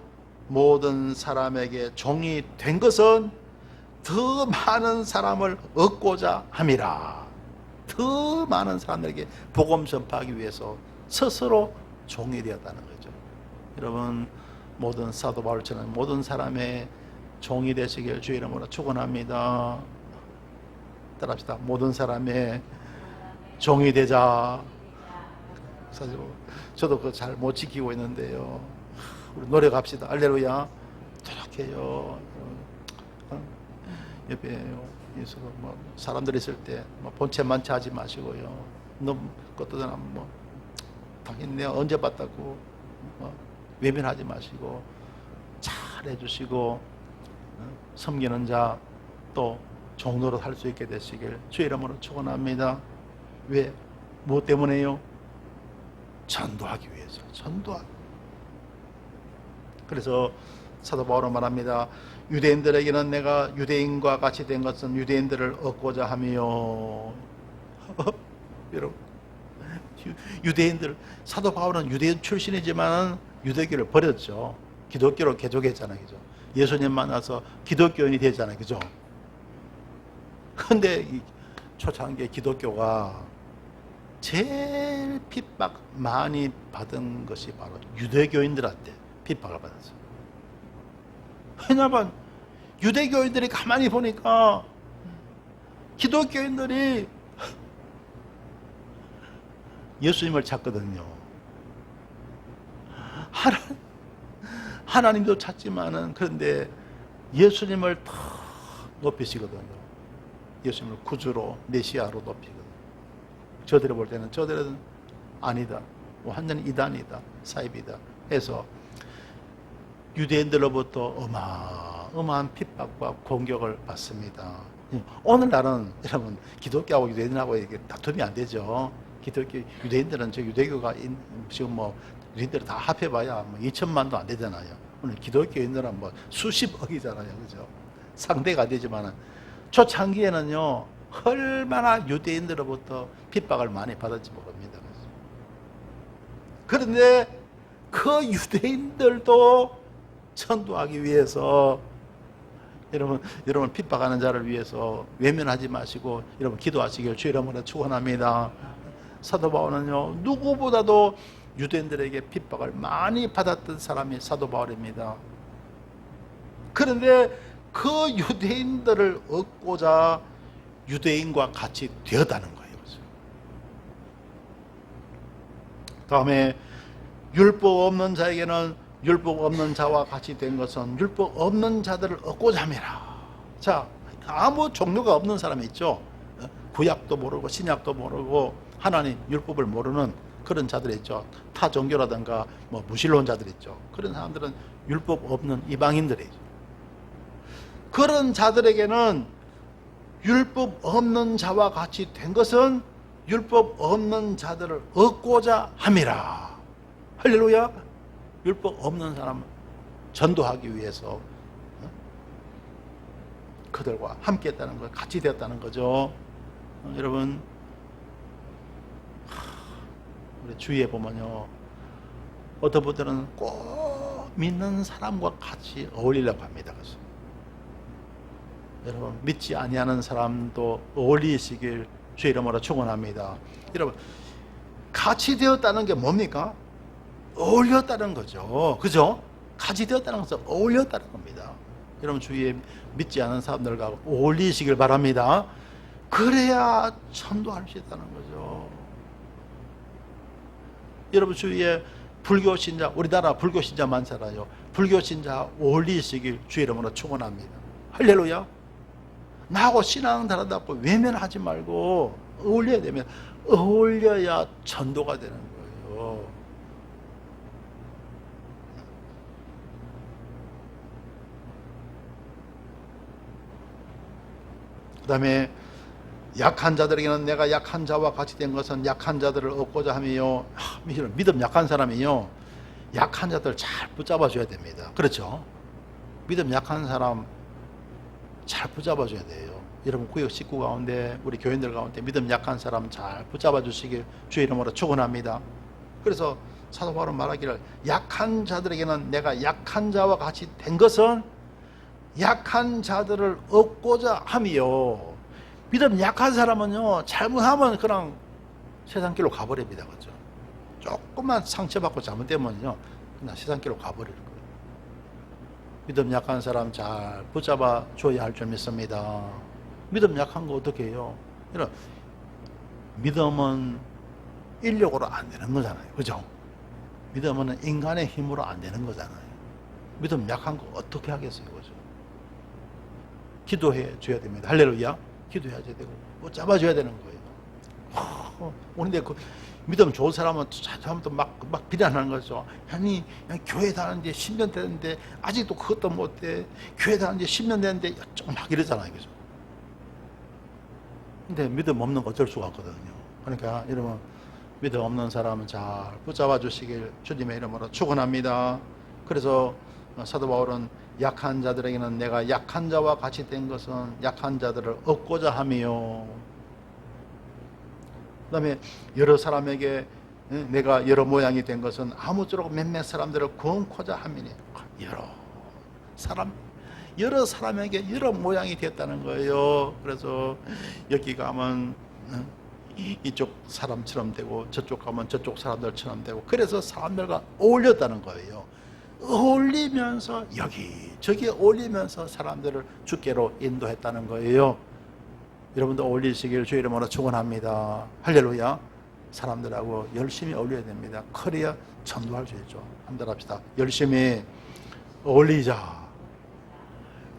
모든 사람에게 종이 된 것은 더 많은 사람을 얻고자 함이라. 더 많은 사람들에게 복음 전파하기 위해서 스스로 종이 되었다는 거죠. 여러분, 모든 사도 바울처럼 모든 사람의 종이 되시길 주의 이름으로 축원합니다. 따라합시다. 모든 사람의 종이 되자. 사실 저도 그거 잘 못 지키고 있는데요. 우리 노력합시다. 할렐루야. 노력해요. 옆에 뭐 사람들 있을 때 뭐 본체만 차지 마시고요. 너무 것도 뭐 당연히 내가 언제 봤다고 외면하지 마시고 잘 해주시고 섬기는 자 또 종로로 할 수 있게 되시길 주의 이름으로 축원합니다. 왜? 무엇 때문에요? 전도하기 위해서. 전도하기. 그래서 사도 바울은 말합니다. 유대인들에게는 내가 유대인과 같이 된 것은 유대인들을 얻고자 함이요. 여러분, 유대인들, 사도 바울은 유대인 출신이지만 유대교를 버렸죠. 기독교로 개종했잖아요. 그죠? 예수님 만나서 기독교인이 되잖아요. 그죠? 근데 이 초창기에 기독교가 제일 핍박 많이 받은 것이 바로 유대교인들한테 핍박을 받았어요. 왜냐하면 유대교인들이 가만히 보니까 기독교인들이 예수님을 찾거든요. 하나님도 찾지만은 그런데 예수님을 더 높이시거든요. 예수님을 구주로 메시아로 높이거든요. 저들이 볼 때는 저들은 아니다. 완전히 이단이다. 사입이다. 해서 유대인들로부터 어마어마한 핍박과 공격을 받습니다. 오늘날은 여러분 기독교하고 유대인하고 이게 다툼이 안 되죠. 기독교 유대인들은 저 유대교가 지금 뭐 유대인들 다 합해봐야 뭐 2천만도 안 되잖아요. 오늘 기독교인들은 뭐 수십억이잖아요, 그죠? 상대가 안 되지만은 초창기에는요 얼마나 유대인들로부터 핍박을 많이 받았지 모릅니다. 그런데 그 유대인들도 전도하기 위해서 여러분 핍박하는 자를 위해서 외면하지 마시고 여러분 기도하시길 주의 이름으로 축원합니다. 사도 바울은요 누구보다도 유대인들에게 핍박을 많이 받았던 사람이 사도 바울입니다. 그런데 그 유대인들을 얻고자 유대인과 같이 되었다는 거예요. 다음에 율법 없는 자에게는 율법 없는 자와 같이 된 것은 율법 없는 자들을 얻고자 함이라. 자, 아무 종류가 없는 사람이 있죠. 구약도 모르고 신약도 모르고 하나님 율법을 모르는 그런 자들이 있죠. 타 종교라든가 뭐 무신론자들 있죠. 그런 사람들은 율법 없는 이방인들이죠. 그런 자들에게는 율법 없는 자와 같이 된 것은 율법 없는 자들을 얻고자 함이라. 할렐루야. 율법 없는 사람 전도하기 위해서 그들과 함께 했다는 거, 같이 되었다는 거죠. 여러분, 우리 주위에 보면요, 어떤 분들은 꼭 믿는 사람과 같이 어울리려고 합니다. 그래서 여러분, 믿지 아니하는 사람도 어울리시길 주의 이름으로 축원합니다. 여러분, 같이 되었다는 게 뭡니까? 어울렸다는 거죠. 그죠? 같이 되었다는 것은 어울렸다는 겁니다. 여러분, 주위에 믿지 않은 사람들과 어울리시길 바랍니다. 그래야 전도할 수 있다는 거죠. 여러분, 주위에 불교 신자, 우리나라 불교 신자 많잖아요. 불교 신자 어울리시길 주의 이름으로 축원합니다. 할렐루야. 나하고 신앙 다르다고 외면하지 말고 어울려야 되면 어울려야 전도가 되는 거예요. 그 다음에 약한 자들에게는 내가 약한 자와 같이 된 것은 약한 자들을 얻고자 함이요. 믿음 약한 사람이요, 약한 자들 잘 붙잡아 줘야 됩니다. 그렇죠? 믿음 약한 사람 잘 붙잡아 줘야 돼요. 여러분, 구역 식구 가운데, 우리 교인들 가운데 믿음 약한 사람 잘 붙잡아 주시길 주의 이름으로 축원합니다. 그래서 사도 바울은 말하기를, 약한 자들에게는 내가 약한 자와 같이 된 것은 약한 자들을 얻고자 함이요. 믿음 약한 사람은요, 잘못하면 그냥 세상 길로 가버립니다. 그죠? 조금만 상처받고 잘못되면요, 그냥 세상 길로 가버릴 거예요. 믿음 약한 사람 잘 붙잡아 줘야 할 줄 믿습니다. 믿음 약한 거 어떻게 해요? 이런 믿음은 인력으로 안 되는 거잖아요. 그죠? 믿음은 인간의 힘으로 안 되는 거잖아요. 믿음 약한 거 어떻게 하겠어요? 그죠? 기도해 줘야 됩니다. 할렐루야. 기도해야 되고 붙잡아 줘야 되는 거예요. 그런데 그 믿음 좋은 사람은 잘못도 막 비난하는 거죠. 아니, 교회 다니는데 10년 됐는데 아직도 그것도 못해. 교회 다니는데 10년 됐는데 막 이러잖아요. 그죠? 근데 믿음 없는 거 어쩔 수가 없거든요. 그러니까 여러분, 믿음 없는 사람은 잘 붙잡아 주시길 주님의 이름으로 축원합니다. 그래서 사도 바울은 약한 자들에게는 내가 약한 자와 같이 된 것은 약한 자들을 얻고자 함이요. 그 다음에 여러 사람에게 내가 여러 모양이 된 것은 아무쪼록 몇몇 사람들을 구원코자 함이니. 여러 사람에게 여러 모양이 됐다는 거예요. 그래서 여기 가면 이쪽 사람처럼 되고 저쪽 가면 저쪽 사람들처럼 되고, 그래서 사람들과 어울렸다는 거예요. 어울리면서 여기저기 어울리면서 사람들을 주께로 인도했다는 거예요. 여러분도 어울리시길 주의 이름으로 축원합니다. 할렐루야. 사람들하고 열심히 어울려야 됩니다. 그래야 전도할 수 있죠. 한번 합시다. 열심히 어울리자.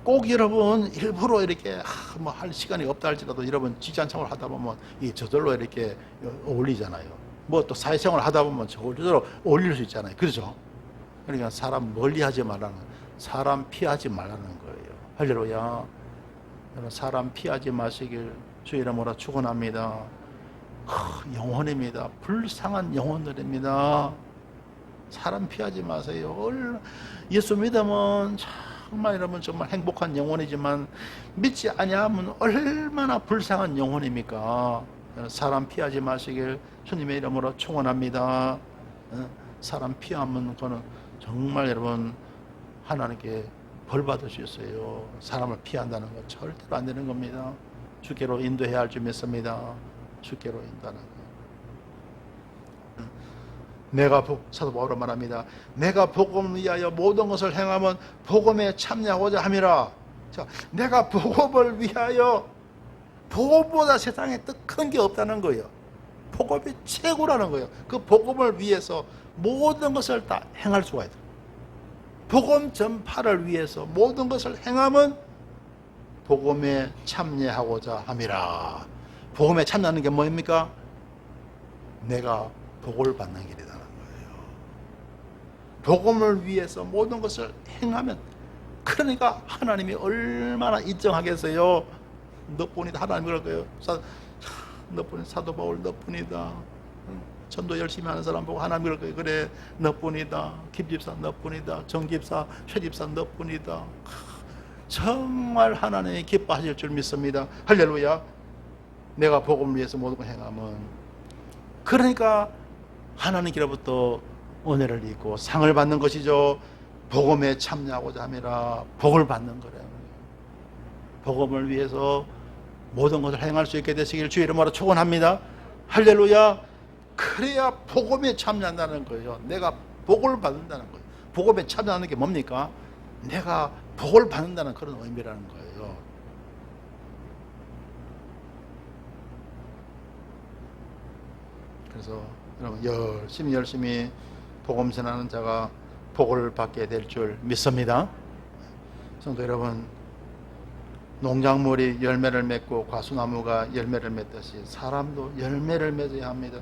꼭 여러분 일부러 이렇게 뭐 할 시간이 없다 할지라도 여러분 직장생활 하다 보면 저절로 이렇게 어울리잖아요. 뭐 또 사회생활 하다 보면 저절로 어울릴 수 있잖아요. 그렇죠? 그러니까 사람 멀리하지 말라는, 사람 피하지 말라는 거예요. 할렐루야. 사람 피하지 마시길 주의 이름으로 축원합니다. 영혼입니다. 불쌍한 영혼들입니다. 사람 피하지 마세요. 예수 믿으면 정말 여러분 정말 행복한 영혼이지만 믿지 아니하면 얼마나 불쌍한 영혼입니까? 사람 피하지 마시길 주님의 이름으로 축원합니다. 사람 피하면 그거는 정말 여러분 하나님께 벌 받을 수 있어요. 사람을 피한다는 건 절대로 안 되는 겁니다. 주께로 인도해야 할 줄 믿습니다. 주께로 인도하는 것. 내가 사도 바울은 말합니다. 내가 복음을 위하여 모든 것을 행하면 복음에 참여하고자 함이라. 자, 내가 복음을 위하여, 복음보다 세상에 더 큰 게 없다는 거예요. 복음이 최고라는 거예요. 그 복음을 위해서 모든 것을 다 행할 수가 있다. 복음 전파를 위해서 모든 것을 행하면 복음에 참여하고자 함이라. 복음에 참여하는 게 뭡니까? 내가 복을 받는 길이라는 거예요. 복음을 위해서 모든 것을 행하면, 그러니까 하나님이 얼마나 인정하겠어요. 너뿐이다. 하나님 그럴 거예요. 너뿐이, 사도 바울 너뿐이다. 전도 열심히 하는 사람 보고 하나님 그럴 거예요. 그래, 너뿐이다. 김집사 너뿐이다. 정집사, 최집사 너뿐이다. 정말 하나님이 기뻐하실 줄 믿습니다. 할렐루야. 내가 복음을 위해서 모든 걸 행하면, 그러니까 하나님께로부터 은혜를 입고 상을 받는 것이죠. 복음에 참여하고자 함이라. 복을 받는 거래요. 복음을 위해서 모든 것을 행할 수 있게 되시길 주의 이름으로 축원합니다. 할렐루야. 그래야 복음에 참여한다는 거예요. 내가 복을 받는다는 거예요. 복음에 참여하는 게 뭡니까? 내가 복을 받는다는 그런 의미라는 거예요. 그래서 여러분 열심히 복음 전하는 자가 복을 받게 될 줄 믿습니다. 성도 여러분, 농작물이 열매를 맺고 과수나무가 열매를 맺듯이 사람도 열매를 맺어야 합니다.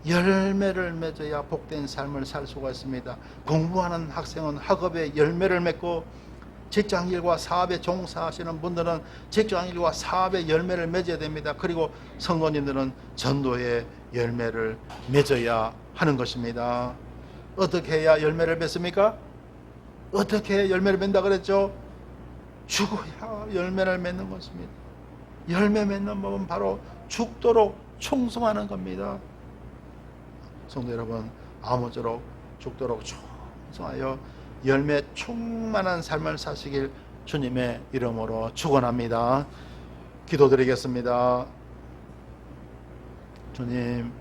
열매를 맺어야 복된 삶을 살 수가 있습니다. 공부하는 학생은 학업에 열매를 맺고 직장일과 사업에 종사하시는 분들은 직장일과 사업에 열매를 맺어야 됩니다. 그리고 성도님들은 전도에 열매를 맺어야 하는 것입니다. 어떻게 해야 열매를 맺습니까? 어떻게 해야 열매를 맺는다 그랬죠? 죽어야 열매를 맺는 것입니다. 열매 맺는 법은 바로 죽도록 충성하는 겁니다. 성도 여러분, 아무쪼록 죽도록 충성하여 열매 충만한 삶을 사시길 주님의 이름으로 축원합니다. 기도드리겠습니다. 주님,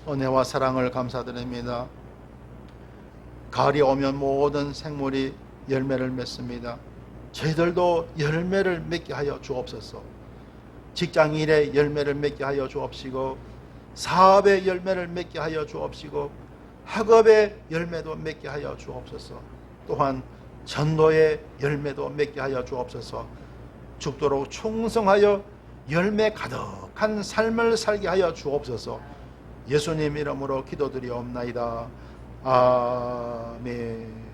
은혜와 사랑을 감사드립니다. 가을이 오면 모든 생물이 열매를 맺습니다. 저희들도 열매를 맺게 하여 주옵소서. 직장일에 열매를 맺게 하여 주옵시고, 사업의 열매를 맺게 하여 주옵시고, 학업의 열매도 맺게 하여 주옵소서. 또한 전도의 열매도 맺게 하여 주옵소서. 죽도록 충성하여 열매 가득한 삶을 살게 하여 주옵소서. 예수님 이름으로 기도드리옵나이다. 아멘.